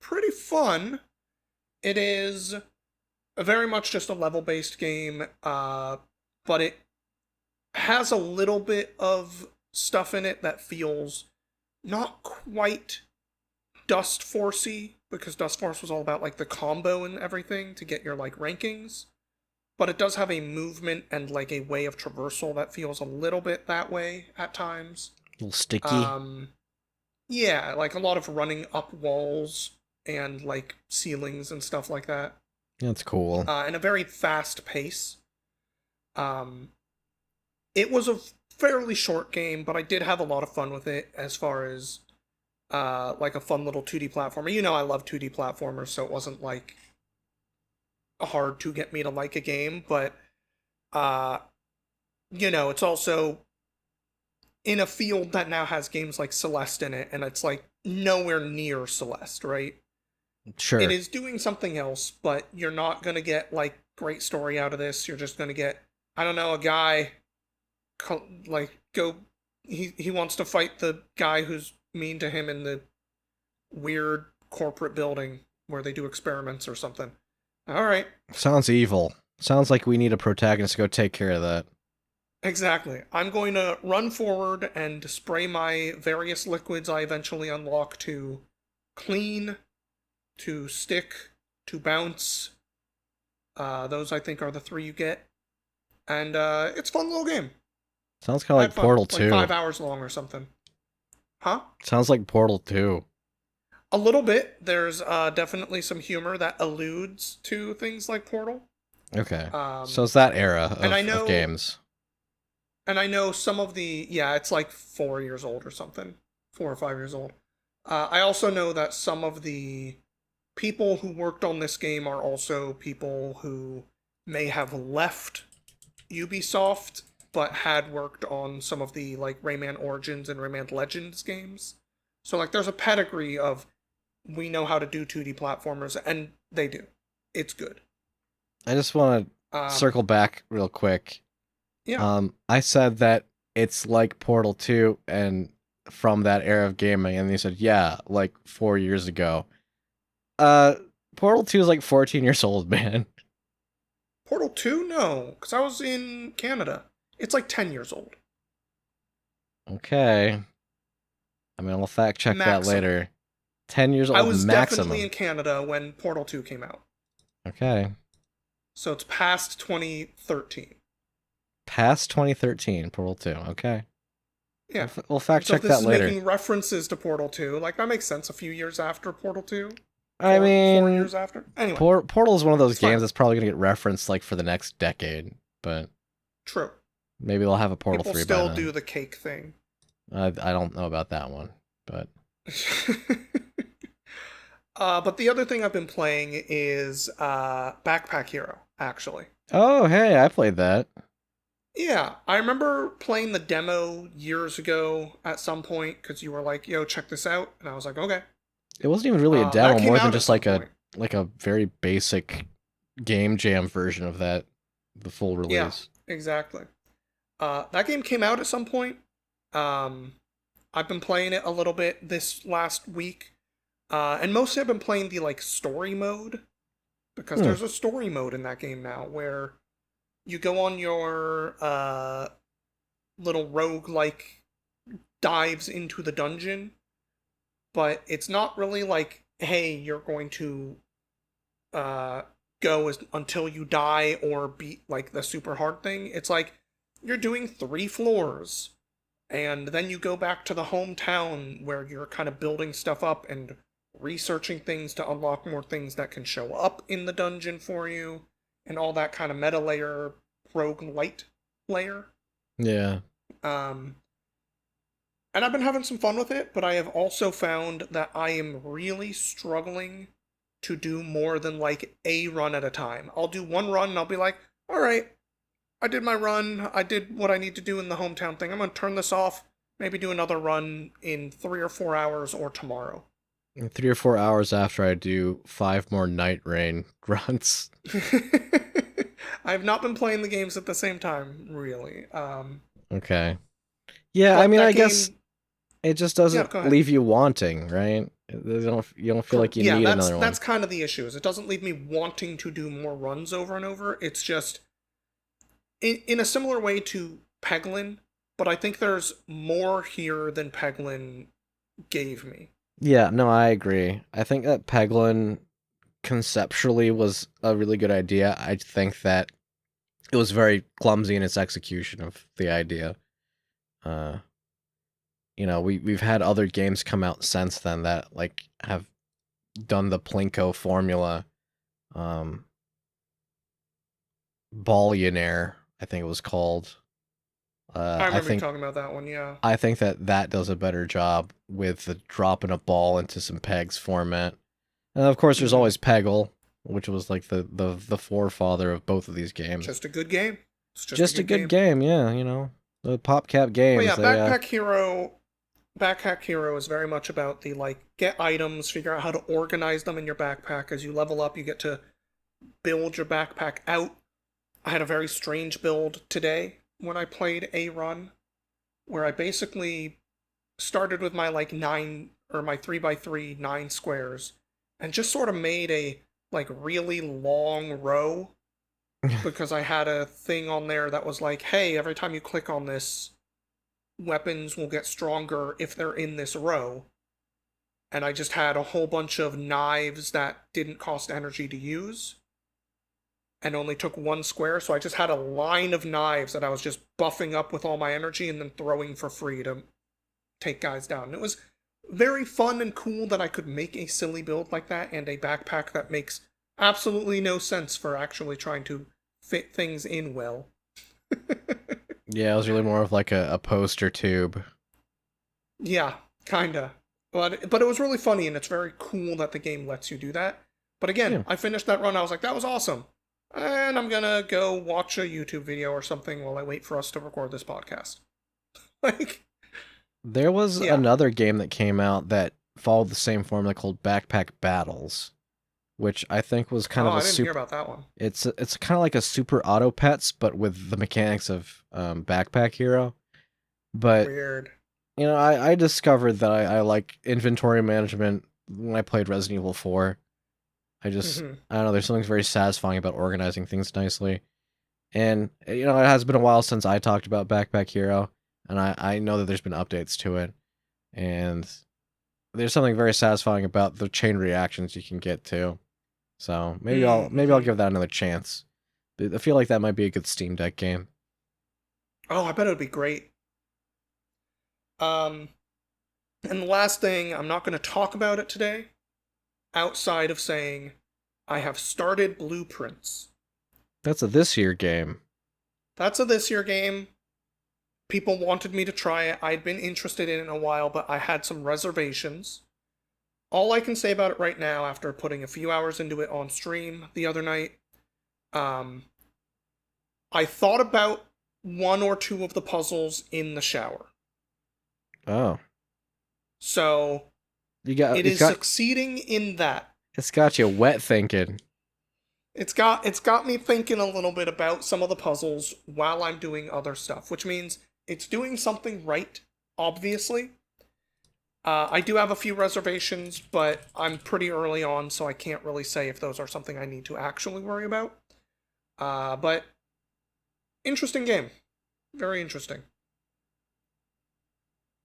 pretty fun. It is very much just a level-based game, but it has a little bit of stuff in it that feels not quite Dust Forcey, because Dust Force was all about like the combo and everything to get your like rankings. But it does have a movement and like a way of traversal that feels a little bit that way at times. A little sticky. Um, yeah, like a lot of running up walls and like ceilings and stuff like that, That's cool. and a very fast pace. Um, it was a fairly short game, but I did have a lot of fun with it as far as like a fun little 2D platformer. You know, I love 2D platformers, so it wasn't like hard to get me to like a game, but uh, you know, it's also in a field that now has games like Celeste in it, and it's like nowhere near Celeste, right? It Sure. is doing something else, but you're not gonna get like great story out of this. You're just gonna get, I don't know, a guy like go. He wants to fight the guy who's mean to him in the weird corporate building where they do experiments or something. All right, Sounds evil. Sounds like we need a protagonist to go take care of that. exactly. I'm going to run forward and spray my various liquids I eventually unlock to clean, to stick, to bounce. Those I think are the three you get, and it's a fun little game. Sounds kind of I like had fun. Portal It's like 2. 5 hours long or something. Huh? Sounds like Portal 2. A little bit. There's definitely some humor that alludes to things like Portal. Okay. So Um, it's that era and I of know, games. and I know some of the yeah, it's like 4 years old or something, 4 or 5 years old. I also know that some of the people who worked on this game are also people who may have left Ubisoft but had worked on some of the like Rayman Origins and Rayman Legends games. So like there's a pedigree of we know how to do 2D platformers, and they do. It's good. I just want to Um, circle back real quick. yeah. I said that it's like Portal 2 and from that era of gaming, and they said, yeah, like 4 years ago. Uh, Portal 2 is like 14 years old, man. Portal 2? No, because I was in Canada. It's like 10 years old. Okay. I mean, I'll fact check that Maximum. later. 10 years I old was definitely in maximum. Canada when Portal 2 came out. Okay. So it's past 2013. Past 2013, Portal 2. Okay. Yeah. We'll fact So if check this that is later. making references to Portal 2, like that makes sense a few years after Portal 2. I Four mean, years after. Anyway, Portal is one of those it's fine. games that's probably going to get referenced like for the next decade, but True. maybe they'll have a Portal People 3 by still then. do the cake thing. I don't know about that one, but But the other thing I've been playing is Backpack Hero, actually. oh, hey, I played that. Yeah, I remember playing the demo years ago at some point because you were like, "Yo, check this out," and I was like, "Okay." It wasn't even really a That demo, came more than out at just some like point. a very basic game jam version of that, the full Yeah, release. exactly. That game came out at some point. Um, I've been playing it a little bit this last week, and mostly I've been playing the like story mode because Hmm. there's a story mode in that game now where you go on your little rogue like dives into the dungeon, but it's not really like, hey, you're going to uh, go until you die or beat like the super hard thing. It's like you're doing 3 floors, and then you go back to the hometown where you're kind of building stuff up and researching things to unlock more things that can show up in the dungeon for you, and all that kind of meta layer, rogue light layer. Yeah. Um, and I've been having some fun with it, but I have also found that I am really struggling to do more than like a run at a time. I'll do one run and I'll be like, all right, I did my run. I did what I need to do in the hometown thing. I'm going to turn this off, maybe do another run in 3 or 4 hours or tomorrow. And 3 or 4 hours after I do 5 more Night Rain runs. I have not been playing the games at the same time, really. Okay. Yeah, I But mean, that I guess game, it just yeah, doesn't go ahead. leave you wanting, right? You don't feel like you Yeah, need that's another that's one. kind of the issue. Is it doesn't leave me wanting to do more runs over and over. It's just in a similar way to Peglin, but I think there's more here than Peglin gave me. Yeah, no, I agree. I think that Peglin conceptually was a really good idea. I think that it was very clumsy in its execution of the idea. Uh, we've had other games come out since then that like have done the Plinko formula. Um, Ballionaire, I think it was called. I I remember you think talking about that one. Yeah, that does a better job with the dropping a ball into some pegs format. And of course, there's mm-hmm. always Peggle, which was like the forefather of both of these games. Just a good game. It's just a Just a good good game. game, yeah. The PopCap But games. yeah, They Backpack Hero is very much about the like get items, figure out how to organize them in your backpack. As you level up, you get to build your backpack out. I had a very strange build today when I played a run where I basically started with my like nine or my 3x3 9 squares and just sort of made a like really long row because I had a thing on there that was like, hey, every time you click on this, weapons will get stronger if they're in this row. And I just had a whole bunch of knives that didn't cost energy to use and only took 1 square. So I just had a line of knives that I was just buffing up with all my energy and then throwing for free to take guys down. And it was very fun and cool that I could make a silly build like that and a backpack that makes absolutely no sense for actually trying to fit things in well. yeah, it was really more of like a poster tube. Yeah, kinda. But it was really funny and it's very cool that the game lets you do that. But again, Yeah. I finished that run. I was like, that was awesome. And I'm gonna go watch a YouTube video or something while I wait for us to record this podcast. Like, There was yeah. another game that came out that followed the same formula called Backpack Battles, which I think was kind Oh, of a I didn't hear super. about that one. It's kind of like a Super Auto Pets, but with the mechanics of Backpack Hero. But Weird. I discovered that I like inventory management when I played Resident Evil 4. Hmm. I don't know, there's something very satisfying about organizing things nicely. And, it has been a while since I talked about Backpack Hero, and I know that there's been updates to it. And there's something very satisfying about the chain reactions you can get to. So maybe I'll Mm-hmm. give that another chance. I feel like that might be a good Steam Deck game. Oh, I bet it would be great. Um, and the last thing, I'm not going to talk about it today, outside of saying I have started Blueprints. That's a this year game. That's a this year game. People wanted me to try it. I'd been interested in it in a while, but I had some reservations. All I can say about it right now, after putting a few hours into it on stream the other night, um, I thought about one or two of the puzzles in the shower. Oh, So you got it is succeeding in that. it's got you wet thinking. It's got me thinking a little bit about some of the puzzles while I'm doing other stuff, which means it's doing something right, obviously. I do have a few reservations, but I'm pretty early on, so I can't really say if those are something I need to actually worry about. But interesting game. Very interesting.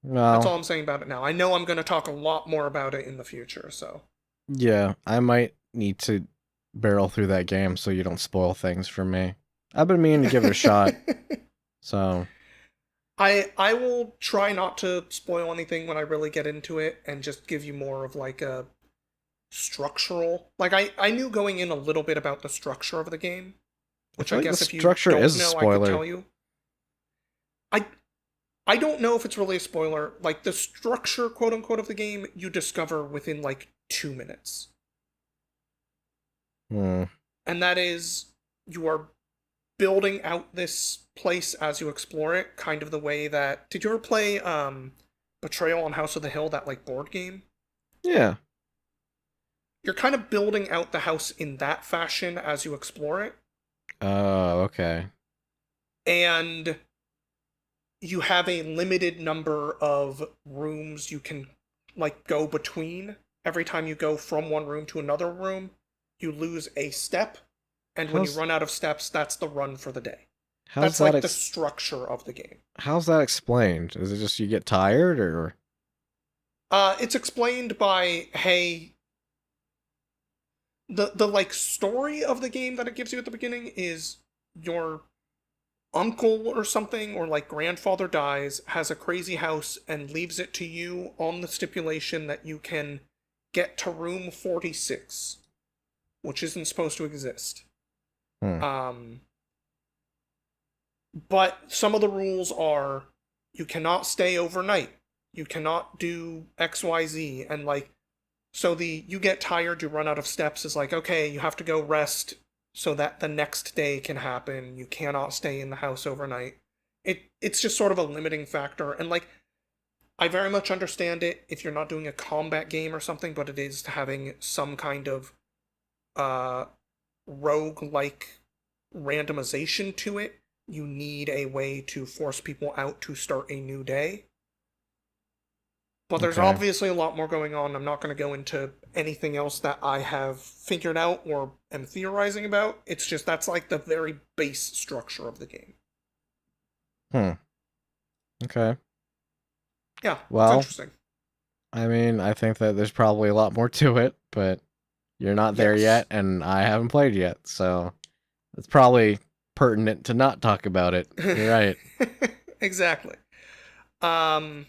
That's Well, all I'm saying about it now. I know I'm going to talk a lot more about it in the future, so. yeah, I might need to barrel through that game so you don't spoil things for me. I've been meaning to give it a shot, so I will try not to spoil anything when I really get into it and just give you more of like a structural. Like I knew going in a little bit about the structure of the game, I which feel I like the guess if you structure don't is a know, I could spoiler. tell you. I I don't know if it's really a spoiler. Like the structure, quote unquote, of the game, you discover within like 2 minutes. Hmm. And that is you are building out this place as you explore it, kind of the way that did you ever play Betrayal on House of the Hill, that like board game? Yeah. You're kind of building out the house in that fashion as you explore it. Oh, okay. And you have a limited number of rooms you can like go between. Every time you go from one room to another room, you lose a step, and when you How's run out of steps, that's the run for the day. how's That's that like the structure of the game. how's that explained? Is it just you get tired or It's explained by, hey, the like story of the game that it gives you at the beginning is your uncle or something, or like grandfather dies, has a crazy house, and leaves it to you on the stipulation that you can get to room 46, which isn't supposed to exist. hmm. Um, but some of the rules are you cannot stay overnight. You cannot do XYZ. And like, so the you get tired, you run out of steps is like, okay, you have to go rest so that the next day can happen. You cannot stay in the house overnight. It's just sort of a limiting factor. And like, I very much understand it if you're not doing a combat game or something, but it is having some kind of uh rogue like randomization to it. You need a way to force people out to start a new day. But there's Okay. obviously a lot more going on. I'm not going to go into anything else that I have figured out or am theorizing about. It's just that's like the very base structure of the game. Hmm. Okay. Yeah, it's Well, interesting. I mean, I think that there's probably a lot more to it, but you're not there Yes. yet, and I haven't played yet, so it's probably pertinent to not talk about it. You're right. Exactly. Um,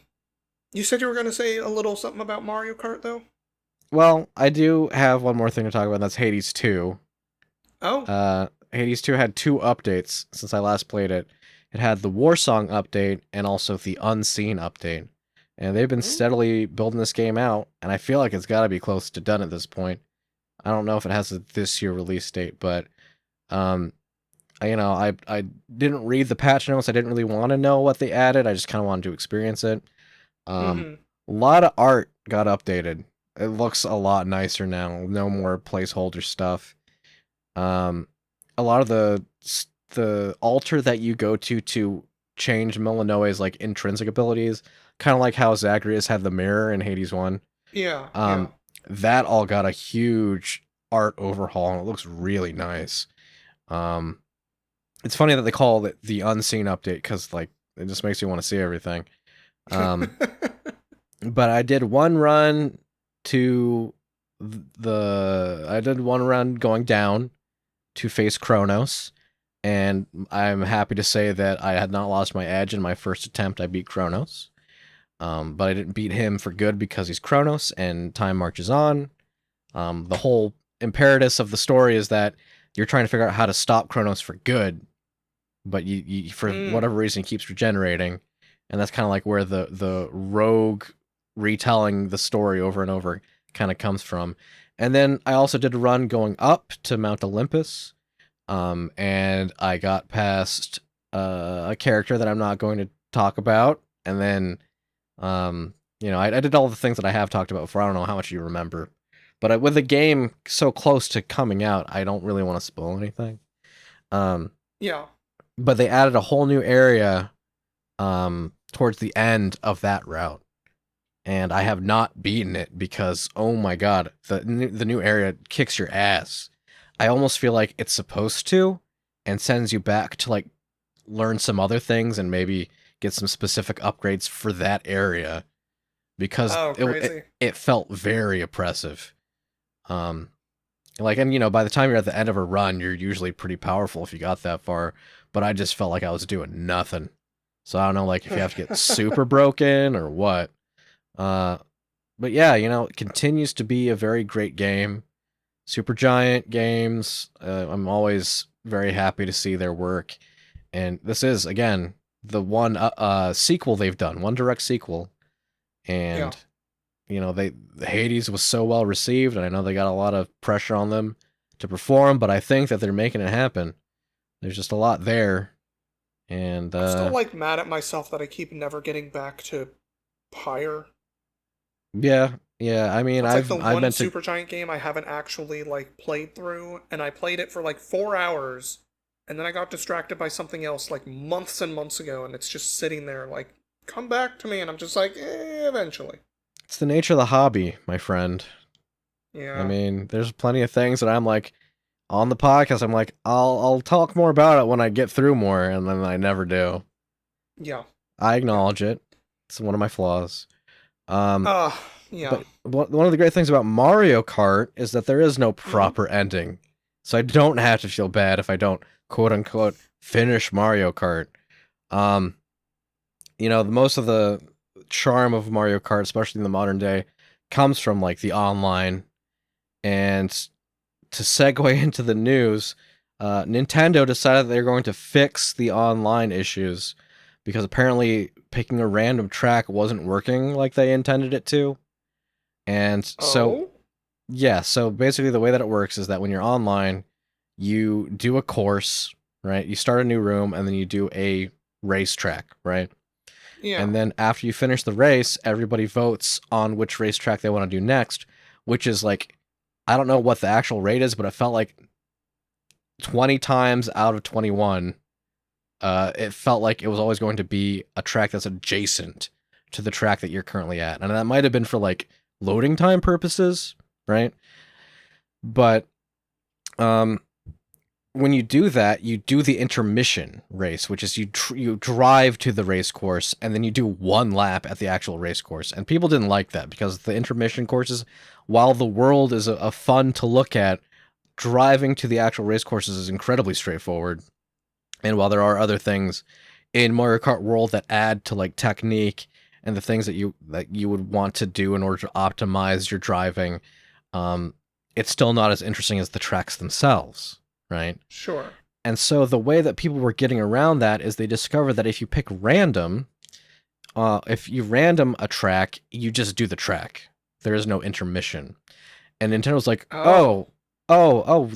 you said you were going to say a little something about Mario Kart, though? Well, I do have one more thing to talk about, and that's Hades 2. Oh. Hades 2 had two updates since I last played it. It had the War Song update and also the Unseen update. And they've been Mm. steadily building this game out, and I feel like it's got to be close to done at this point. I don't know if it has a this year release date, but um, I didn't read the patch notes. I didn't really want to know what they added. I just kind of wanted to experience it. Mm-hmm. A lot of art got updated. It looks a lot nicer now. No more placeholder stuff. Um, a lot of the altar that you go to change Milanoe's like intrinsic abilities, kind of like how Zagreus had the mirror in Hades 1. Yeah, yeah. Um, that all got a huge art overhaul, and it looks really nice. Um, it's funny that they call it the unseen update because like it just makes you want to see everything. Um, but I did one run to I did one run going down to face Kronos, and I'm happy to say that I had not lost my edge in my first attempt. I beat Kronos. But I didn't beat him for good because he's Kronos and time marches on. The whole imperatus of the story is that you're trying to figure out how to stop Kronos for good, but you for Mm. whatever reason he keeps regenerating, and that's kind of like where the rogue retelling the story over and over kind of comes from. And then I also did a run going up to Mount Olympus, and I got past a character that I'm not going to talk about, and then I did all the things that I have talked about before. I don't know how much you remember, but with the game so close to coming out, I don't really want to spoil anything. Um, Yeah. but they added a whole new area towards the end of that route, and I have not beaten it because oh my god, the new area kicks your ass. I almost feel like it's supposed to, and sends you back to like learn some other things and maybe get some specific upgrades for that area because Oh, crazy. it felt very oppressive. Um, and by the time you're at the end of a run, you're usually pretty powerful if you got that far. But I just felt like I was doing nothing. So I don't know, like if you have to get super broken or what. Uh, but yeah, it continues to be a very great game. Supergiant Games. I'm always very happy to see their work, and this is again the one sequel they've done, one direct sequel, Yeah. and the Hades was so well received, and I know they got a lot of pressure on them to perform, but I think that they're making it happen. There's just a lot there, and I'm still like mad at myself that I keep never getting back to Pyre. yeah, yeah. I mean, That's like the I've one meant to. Supergiant game I haven't actually like played through, and I played it for like 4 hours, and then I got distracted by something else like months and months ago, and it's just sitting there like, come back to me, and I'm just like, eventually. It's the nature of the hobby, my friend. I Yeah. mean, there's plenty of things that I'm like on the podcast. I'm like, I'll talk more about it when I get through more, and then I never do. Yeah. I Yeah. acknowledge it. It's one of my flaws. Um, Yeah. but one of the great things about Mario Kart is that there is no Hmm. proper ending, so I don't have to feel bad if I don't quote unquote finish Mario Kart. Um, most of the charm of Mario Kart, especially in the modern day, comes from like the online. And to segue into the news, Nintendo decided they're going to fix the online issues because apparently picking a random track wasn't working like they intended it to. And so, Oh. yeah, so basically the way that it works is that when you're online, you do a course, right? You start a new room and then you do a racetrack, right? Yeah. And then after you finish the race, everybody votes on which racetrack they want to do next, which is like, I don't know what the actual rate is, but it felt like 20 times out of 21, it felt like it was always going to be a track that's adjacent to the track that you're currently at. And that might have been for like loading time purposes, right? But um, when you do that, you do the intermission race, which is you drive to the race course and then you do one lap at the actual race course. And people didn't like that because the intermission courses, while the world is a fun to look at, driving to the actual race courses is incredibly straightforward. And while there are other things in Mario Kart World that add to like technique and the things that you would want to do in order to optimize your driving, um, it's still not as interesting as the tracks themselves, right? Sure. And so the way that people were getting around that is they discovered that if you pick random, if you random a track, you just do the track. There is no intermission. And Nintendo's like, Oh. oh, oh,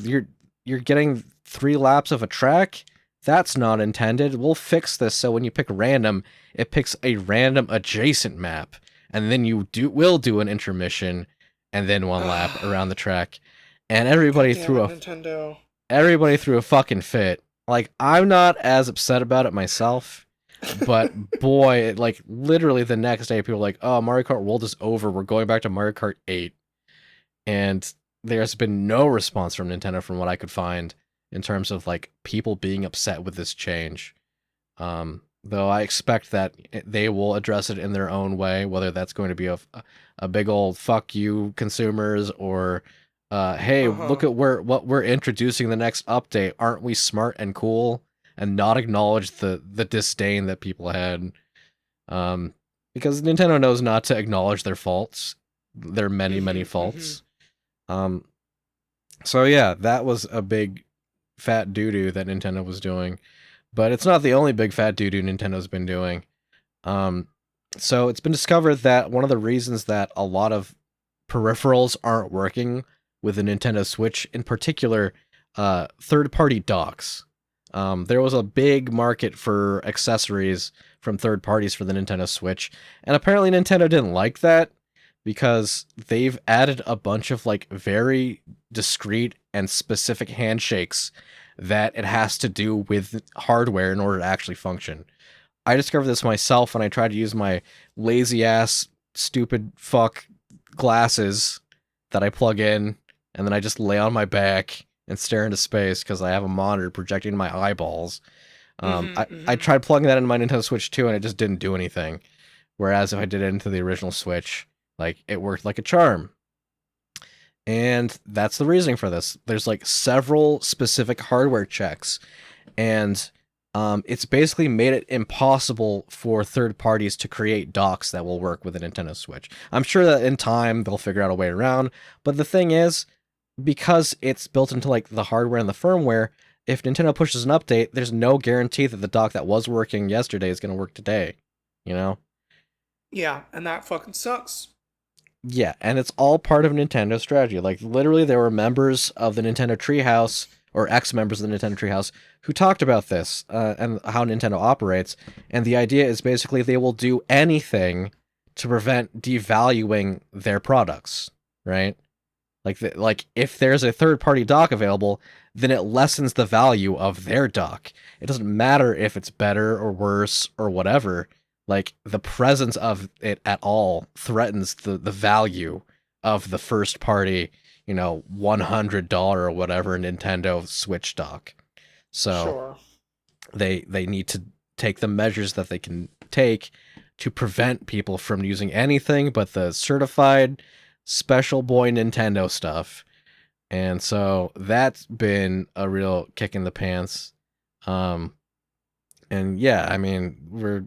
you're getting 3 laps of a track? That's not intended. We'll fix this so when you pick random, it picks a random adjacent map, and then will do an intermission, and then 1 lap around the track, and God damn it, Nintendo. everybody threw a fucking fit. Like, I'm not as upset about it myself, but boy, like literally the next day, people were like, "Oh, Mario Kart World is over. We're going back to Mario Kart 8." And there's been no response from Nintendo from what I could find in terms of like people being upset with this change. Though I expect that they will address it in their own way, whether that's going to be a big old fuck you consumers or hey, look Uh-huh. at what we're introducing the next update. Aren't we smart and cool? And not acknowledge the disdain that people had. Um, because Nintendo knows not to acknowledge their faults, their many Mm-hmm. Mm-hmm. faults. Um, so yeah, that was a big fat doo doo that Nintendo was doing, but it's not the only big fat doo doo Nintendo's been doing. Um, so it's been discovered that one of the reasons that a lot of peripherals aren't working with the Nintendo Switch, in particular, third-party docks. There was a big market for accessories from third parties for the Nintendo Switch, and apparently Nintendo didn't like that because they've added a bunch of like very discrete and specific handshakes that it has to do with hardware in order to actually function. I discovered this myself when I tried to use my lazy ass stupid fuck glasses that I plug in and then I just lay on my back and stare into space because I have a monitor projecting my eyeballs. Mm-hmm. I Mm-hmm. tried plugging that in my Nintendo Switch too, and it just didn't do anything. Whereas if I did it into the original Switch, like it worked like a charm. And that's the reasoning for this. There's like several specific hardware checks, and it's basically made it impossible for third parties to create docks that will work with a Nintendo Switch. I'm sure that in time they'll figure out a way around, but the thing is, because it's built into like the hardware and the firmware, if Nintendo pushes an update, there's no guarantee that the dock that was working yesterday is going to work today. You know? Yeah, and that fucking sucks. Yeah, and it's all part of Nintendo's strategy. Like literally, there were members of the Nintendo Treehouse or ex-members of the Nintendo Treehouse who talked about this and how Nintendo operates. And the idea is basically they will do anything to prevent devaluing their products, right? Like if there's a third-party dock available, then it lessens the value of their dock. It doesn't matter if it's better or worse or whatever. Like the presence of it at all threatens the value of the first party, $100 or whatever Nintendo Switch dock. So Sure. they need to take the measures that they can take to prevent people from using anything but the certified special boy Nintendo stuff. And so that's been a real kick in the pants. Um, and yeah, I mean, we're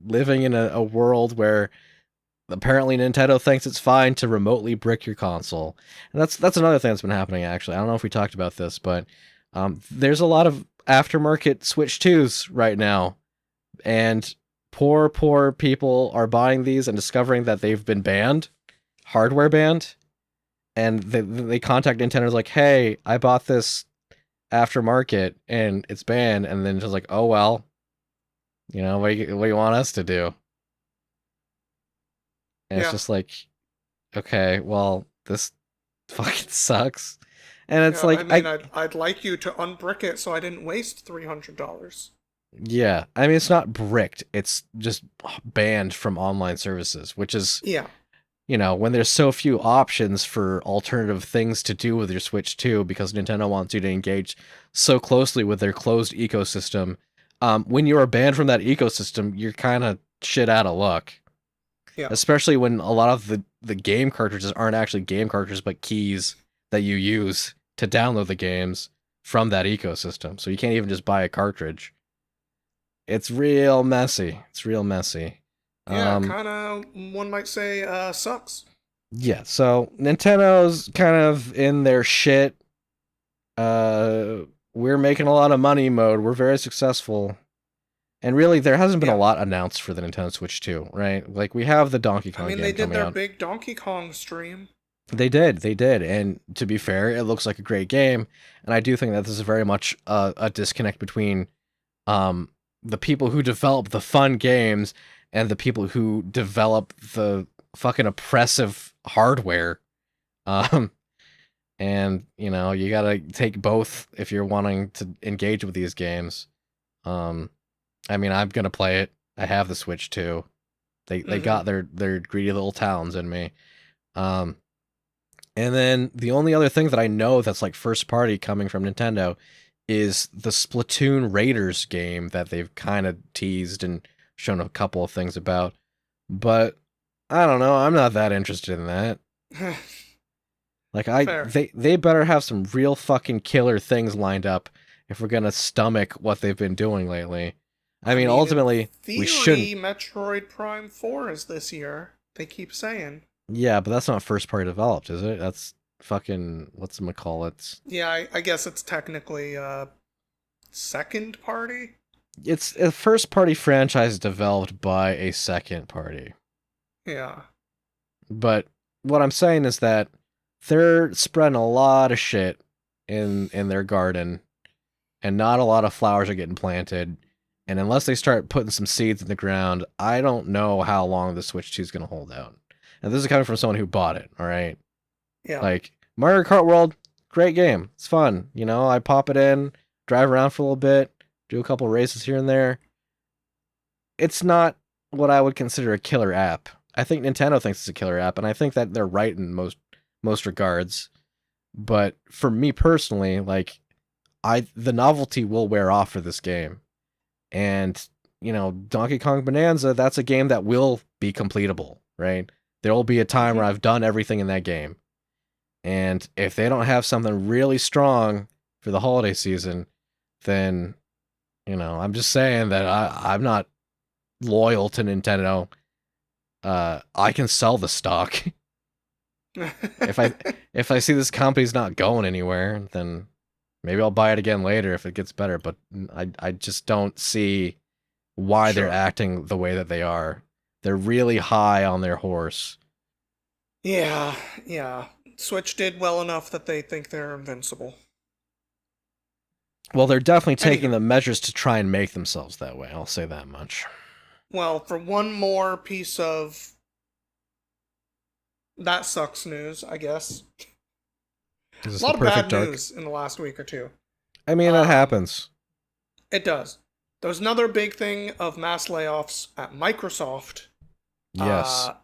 living in a world where apparently Nintendo thinks it's fine to remotely brick your console. And that's another thing that's been happening actually. I don't know if we talked about this, but there's a lot of aftermarket Switch 2s right now. And poor people are buying these and discovering that they've been banned, hardware banned, and they contact Nintendo like, "Hey, I bought this aftermarket and it's banned," and then just like, "Oh well, what do you want us to do?" And it's Yeah. just like, okay, well, this fucking sucks. And it's Yeah, I like, mean, I'd like you to unbrick it so I didn't waste $300. yeah, I mean, it's not bricked; it's just banned from online services, which is, Yeah. when there's so few options for alternative things to do with your Switch 2 because Nintendo wants you to engage so closely with their closed ecosystem. When you are banned from that ecosystem, you're kind of shit out of luck. Yeah. Especially when a lot of the game cartridges aren't actually game cartridges, but keys that you use to download the games from that ecosystem. So you can't even just buy a cartridge. It's real messy. It's real messy. Yeah, Um, kind of, one might say, sucks. yeah, so Nintendo's kind of in their shit. We're making a lot of money mode. We're very successful. And really, there hasn't been a Yeah. lot announced for the Nintendo Switch 2, right? Like, we have the Donkey I Kong mean, they game did coming their out. big Donkey Kong stream. They did, and to be fair, it looks like a great game, and I do think that this is very much a disconnect between um, the people who develop the fun games and the people who develop the fucking oppressive hardware. Um, and you gotta take both if you're wanting to engage with these games. Um, I mean, I'm gonna play it. I have the Switch too. They Mm-hmm. got their greedy little talons in me. Um, and then the only other thing that I know that's like first party coming from Nintendo is the Splatoon Raiders game that they've kind of teased and shown a couple of things about. But I don't know, I'm not that interested in that. Like Fair. they better have some real fucking killer things lined up if we're gonna stomach what they've been doing lately. I I mean, mean, in ultimately, we shouldn't. theory, Metroid Prime 4 is this year. They keep saying. Yeah, but that's not first party developed, is it? That's fucking what's it call it? Yeah, I guess it's technically second party. It's a first party franchise developed by a second party. Yeah. But what I'm saying is that they're spreading a lot of shit in their garden, and not a lot of flowers are getting planted. And unless they start putting some seeds in the ground, I don't know how long the Switch 2 is going to hold out. And this is coming from someone who bought it, all right? Yeah. Like, Mario Kart World, great game. It's fun. I pop it in, drive around for a little bit, do a couple races here and there. It's not what I would consider a killer app. I think Nintendo thinks it's a killer app, and I think that they're right in most regards. But for me personally, like the novelty will wear off for this game. And, Donkey Kong Bonanza, that's a game that will be completable, right? There will be a time Mm-hmm. where I've done everything in that game. And if they don't have something really strong for the holiday season, then, I'm just saying that I'm not loyal to Nintendo. I can sell the stock. if I if I see this company's not going anywhere, then maybe I'll buy it again later if it gets better. But I just don't see why they're Sure. acting the way that they are. They're really high on their horse. Yeah, yeah. Switch did well enough that they think they're invincible. Well, they're definitely taking Anywho, the measures to try and make themselves that way. I'll say that much. well, for one more piece of that sucks news, I guess. Is A this the lot of perfect bad dark? news in the last week or two. I mean, that Um, happens. it does. There was another big thing of mass layoffs at Microsoft. Yes. Uh,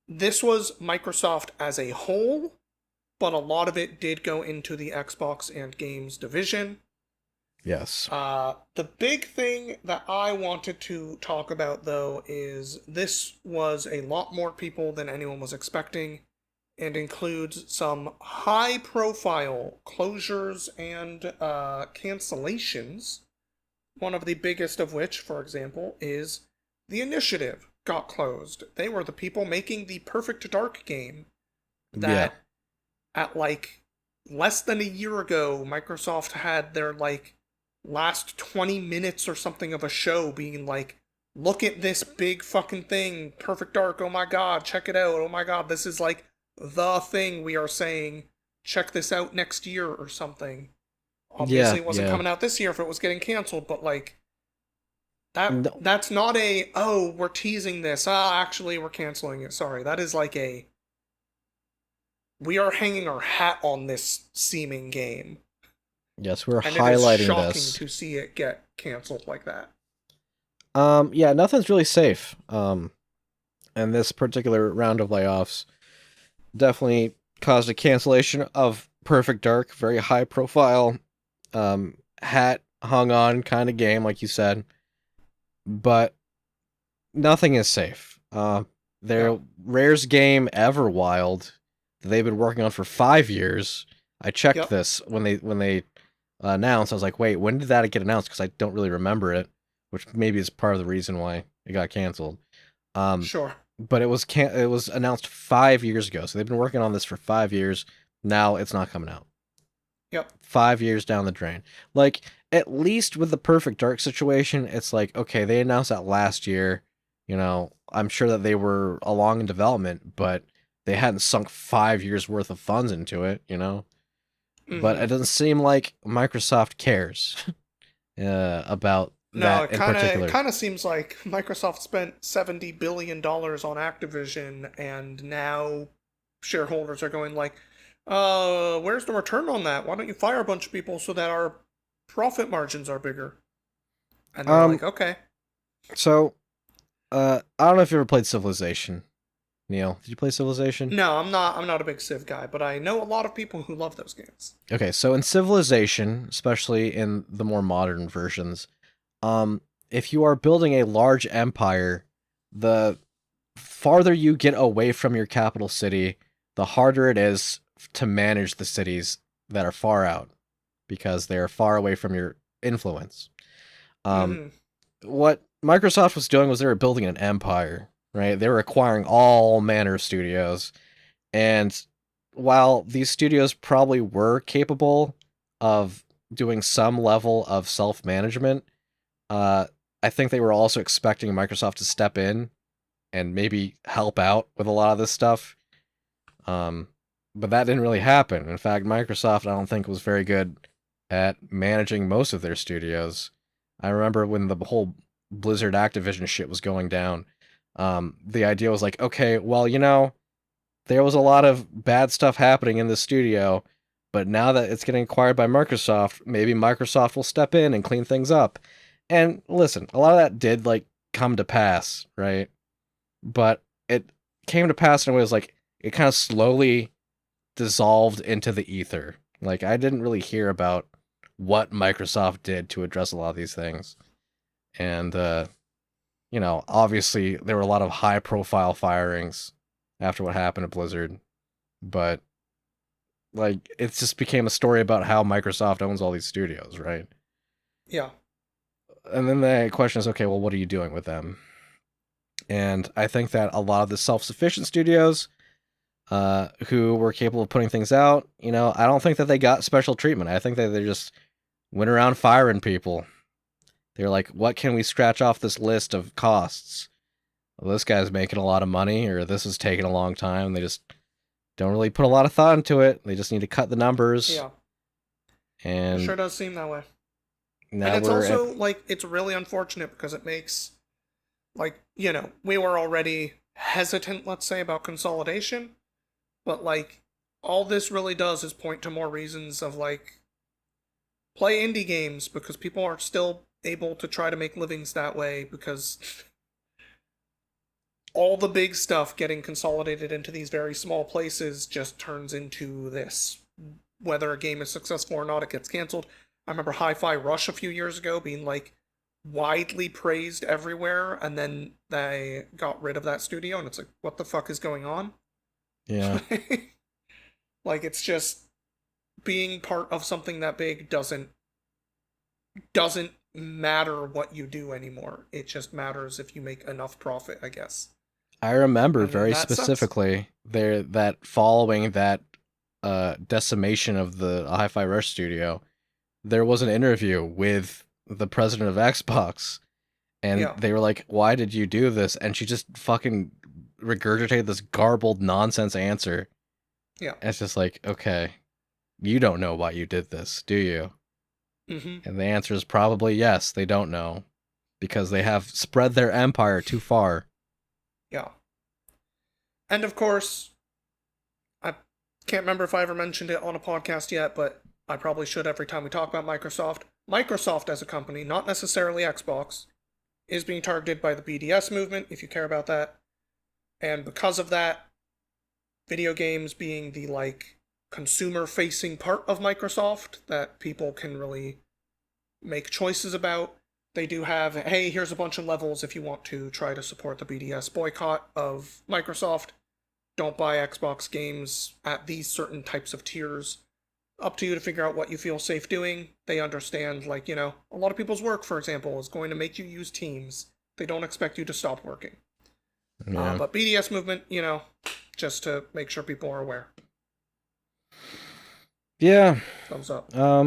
this was Microsoft as a whole, but a lot of it did go into the Xbox and games division. Yes. The big thing that I wanted to talk about, though, is this was a lot more people than anyone was expecting and includes some high profile closures and cancellations. One of the biggest of which, for example, is The Initiative got closed. They were the people making the Perfect Dark game Yeah. that, at like less than a year ago, Microsoft had their like last 20 minutes or something of a show being like, look at this big fucking thing, Perfect Dark, oh my god, check it out, oh my god, this is like the thing we are saying, check this out next year or something. Yeah. Obviously, it wasn't Yeah. coming out this year if it was getting canceled, but like, No. that's not a, oh, we're teasing this, ah, actually, we're canceling it, sorry. That is like a, we are hanging our hat on this seeming game. Yes, we're And it is highlighting shocking this. to see it get canceled like that. Yeah, nothing's really safe. And this particular round of layoffs definitely caused a cancellation of Perfect Dark, very high profile, hat hung on kind of game, like you said. But nothing is safe. Yeah. Their Rare's game Everwild that they've been working on for 5 years. I checked Yep. this when they announced. I was like, wait, when did that get announced? Because I don't really remember it, which maybe is part of the reason why it got canceled. Um, Sure. but it was announced 5 years ago, so they've been working on this for 5 years. Now it's not coming out. Yep. 5 years down the drain. Like, at least with the Perfect Dark situation, it's like, okay, they announced that last year. I'm sure that they were along in development, but they hadn't sunk 5 years worth of funds into it, you know. But Mm-hmm. it doesn't seem like Microsoft cares about No, that in particular. it kind of seems like Microsoft spent $70 billion on Activision, and now shareholders are going like, where's the return on that? Why don't you fire a bunch of people so that our profit margins are bigger? And they're Um, like, okay. so I don't know if you ever played Civilization, Neil. Did you play Civilization? No, I'm not a big Civ guy, but I know a lot of people who love those games. Okay, so in Civilization, especially in the more modern versions, um, if you are building a large empire, the farther you get away from your capital city, the harder it is to manage the cities that are far out because they are far away from your influence. Um, Mm-hmm. what Microsoft was doing was they were building an empire, right? They were acquiring all manner of studios, and while these studios probably were capable of doing some level of self-management, uh, I think they were also expecting Microsoft to step in and maybe help out with a lot of this stuff. Um, but that didn't really happen. In fact, Microsoft, I don't think, was very good at managing most of their studios. I remember when the whole Blizzard Activision shit was going down. The idea was like, okay, well, there was a lot of bad stuff happening in the studio, but now that it's getting acquired by Microsoft, maybe Microsoft will step in and clean things up. And listen, a lot of that did like come to pass, right? But it came to pass in a way it was like it kind of slowly dissolved into the ether. Like I didn't really hear about what Microsoft did to address a lot of these things. And obviously there were a lot of high profile firings after what happened at Blizzard, but like it just became a story about how Microsoft owns all these studios, right? Yeah. And then the question is, okay, well, what are you doing with them? And I think that a lot of the self-sufficient studios who were capable of putting things out, I don't think that they got special treatment. I think that they just went around firing people. They're like, what can we scratch off this list of costs? Well, this guy's making a lot of money, or this is taking a long time. They just don't really put a lot of thought into it. They just need to cut the numbers. Yeah. It And sure does seem that way. And now it's we're at. also like it's really unfortunate because it makes like, we were already hesitant, let's say, about consolidation, but like all this really does is point to more reasons of like play indie games because people are still able to try to make livings that way because all the big stuff getting consolidated into these very small places just turns into this. Whether a game is successful or not, it gets canceled. I remember Hi-Fi Rush a few years ago being like widely praised everywhere, and then they got rid of that studio, and it's like, what the fuck is going on? Yeah. Like, it's just being part of something that big doesn't matter what you do anymore. It just matters if you make enough profit, I guess. I remember And very that sucks. specifically there that following that decimation of the Hi-Fi Rush studio, there was an interview with the president of Xbox, and Yeah, they were like, "Why did you do this?" And she just fucking regurgitated this garbled nonsense answer. yeah. And it's just like, okay, you don't know why you did this, do you? Mm-hmm. And the answer is probably yes, they don't know because they have spread their empire too far. Yeah. And of course, I can't remember if I ever mentioned it on a podcast yet, but I probably should every time we talk about Microsoft. Microsoft as a company, not necessarily Xbox, is being targeted by the BDS movement, if you care about that. And because of that, video games being the like consumer facing part of Microsoft that people can really make choices about. They do have, hey, here's a bunch of levels if you want to try to support the BDS boycott of Microsoft. Don't buy Xbox games at these certain types of tiers. Up to you to figure out what you feel safe doing. They understand, like, a lot of people's work, for example, is going to make you use Teams. They don't expect you to stop working. Yeah. But BDS movement, just to make sure people are aware. Yeah. Thumbs up. I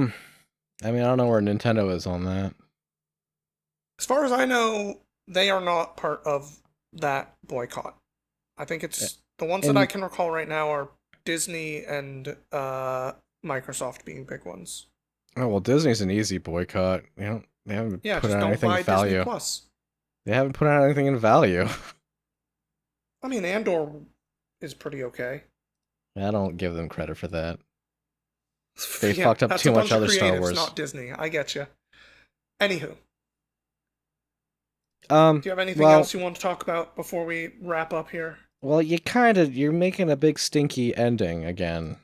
mean, I don't know where Nintendo is on that. As far as I know, they are not part of that boycott. I think Eh, it's The ones that I And can recall right now are Disney and Microsoft being big ones. oh well, Disney's an easy boycott. They haven't Yeah, put just out don't anything of buy Disney value. Plus. They haven't put out anything in value. I mean, Andor is pretty okay. I don't give them credit for that. They Yeah, fucked up that's a too much bunch of other Star creatives, Wars. not Disney. I get you. Anywho, Um, do you have anything well, else you want to talk about before we wrap up here? you're making a big stinky ending again.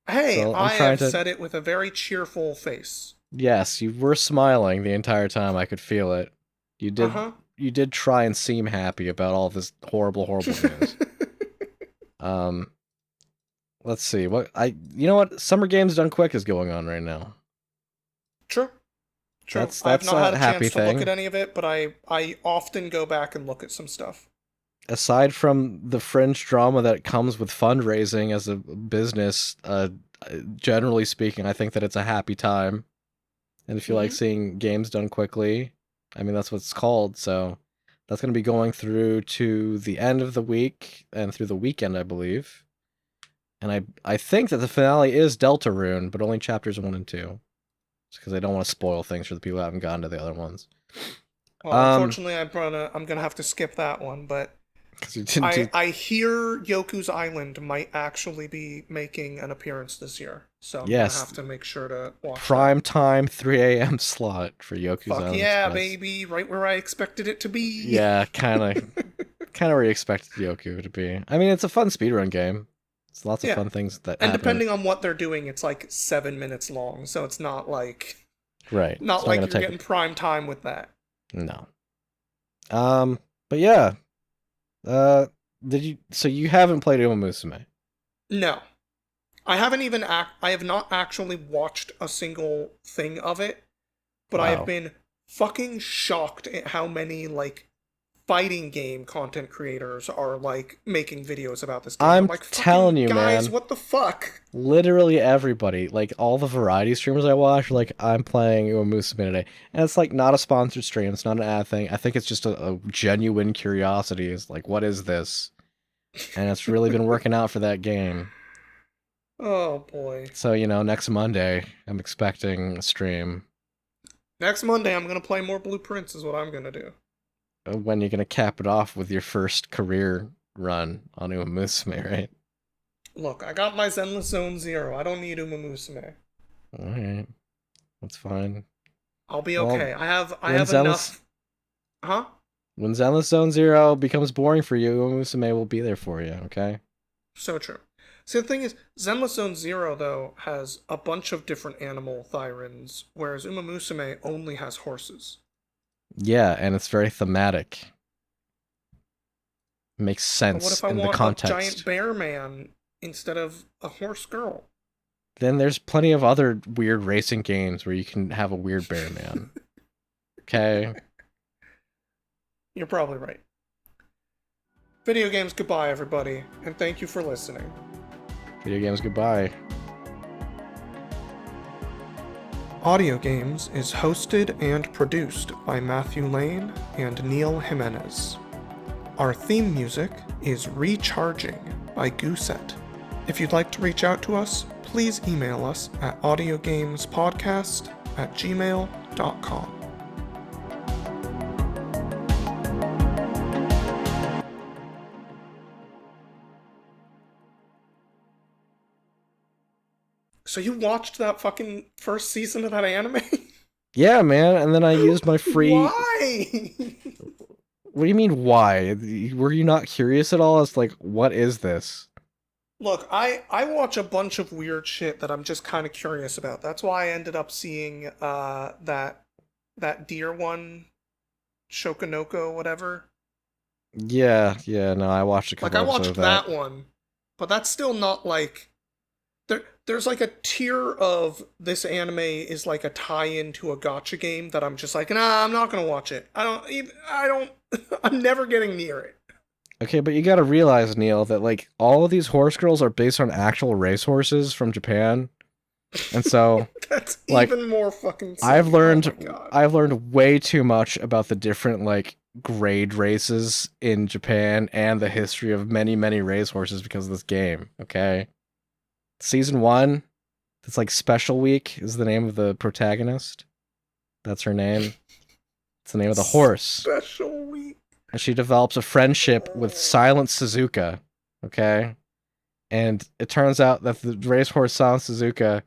Hey, So I'm I trying have to. said it with a very cheerful face. Yes, you were smiling the entire time. I could feel it. You Uh did. huh. You did try and seem happy about all this horrible, horrible news. Um, let's see. You know what? Summer Games Done Quick is going on right now. True. True. That's I've that's not had a a happy chance to look at thing. any of it, but I often go back and look at some stuff. Aside from the fringe drama that comes with fundraising as a business, generally speaking, I think that it's a happy time. And if you like Mm-hmm. seeing games done quickly, I mean, that's what it's called. So that's going to be going through to the end of the week and through the weekend, I believe. And I think that the finale is Deltarune, but only chapters 1 and 2. Just because I don't want to spoil things for the people who haven't gotten to the other ones. Well, Um, unfortunately, I'm gonna have to skip that one, but because you didn't I do I hear Yoku's Island might actually be making an appearance this year, so I'm gonna yes, have to make sure to watch that. prime time 3 a.m. slot for Yoku's Fuck Island yeah, Express. baby! Right where I expected it to be. Yeah, kind of where you expected Yoku to be. I mean, it's a fun speedrun game. It's lots of Yeah, fun things that and happen. depending on what they're doing, it's like 7 minutes long, so it's not like Right. It's not not like gonna you're take getting prime time with that. no. But yeah. Uh, so you haven't played Uma Musume? No, I have not actually watched a single thing of it, but I have Wow. been fucking shocked at how many like fighting game content creators are like making videos about this game. I'm I'm like, telling fucking you, guys, man. what the fuck? Literally everybody, like all the variety streamers I watch, are like I'm playing Uma Musume today, and it's like not a sponsored stream. It's not an ad thing. I think it's just a genuine curiosity. It's like, what is this? And it's really been working out for that game. Oh boy. So next Monday, I'm expecting a stream. Next Monday I'm gonna play more Blueprints is what I'm gonna do. When you're gonna cap it off with your first career run on Uma Musume, right? Look, I got my Zenless Zone Zero. I don't need Uma Musume. All right, that's fine. I'll be Well, okay. I when have Zenless enough. Huh? when Zenless Zone Zero becomes boring for you, Uma Musume will be there for you. Okay. So true. See, the thing is, Zenless Zone Zero, though, has a bunch of different animal thyrins, whereas Uma Musume only has horses. Yeah, and it's very thematic. Makes But what sense if I in the want a giant context. bear man instead of a horse girl? Then there's plenty of other weird racing games where you can have a weird bear man. Okay. You're probably right. Video games goodbye, everybody, and thank you for listening. Video games goodbye. Audio Games is hosted and produced by Matthew Lane and Neil Jimenez. Our theme music is Recharging by Gooset. If you'd like to reach out to us, please email us at audiogamespodcast@gmail.com. So you watched that fucking first season of that anime? Yeah, man, and then I used my free. Why? What do you mean, why? Were you not curious at all as like, what is this? Look, I watch a bunch of weird shit that I'm just kind of curious about. That's why I ended up seeing that deer one, Shokanoko, whatever. Yeah, no, I watched a Like couple I episodes watched of that. that one, but that's still not like there's like a tier of this anime is like a tie-in to a gotcha game that I'm just like, nah, I'm not gonna watch it. I don't I'm never getting near it. Okay, but you gotta realize, Neil, that like all of these horse girls are based on actual racehorses from Japan. And so That's like even more fucking silly. I've learned Oh my god. I've learned way too much about the different like grade races in Japan and the history of many, many racehorses because of this game. Okay. Season 1, it's like Special Week is the name of the protagonist. That's her name. It's the name of the horse. Special week. And she develops a friendship with Silent Suzuka. Okay. And it turns out that the racehorse Silent Suzuka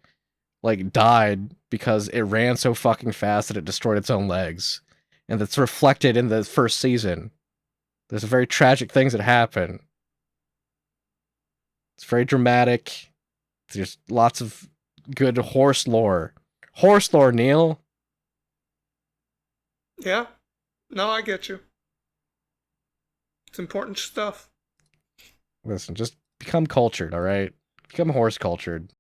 like died because it ran so fucking fast that it destroyed its own legs. And that's reflected in the first season. There's very tragic things that happen. It's very dramatic. There's lots of good horse lore. Horse lore, Neil. Yeah. No, I get you. It's important stuff. Listen, just become cultured, all right? Become horse cultured.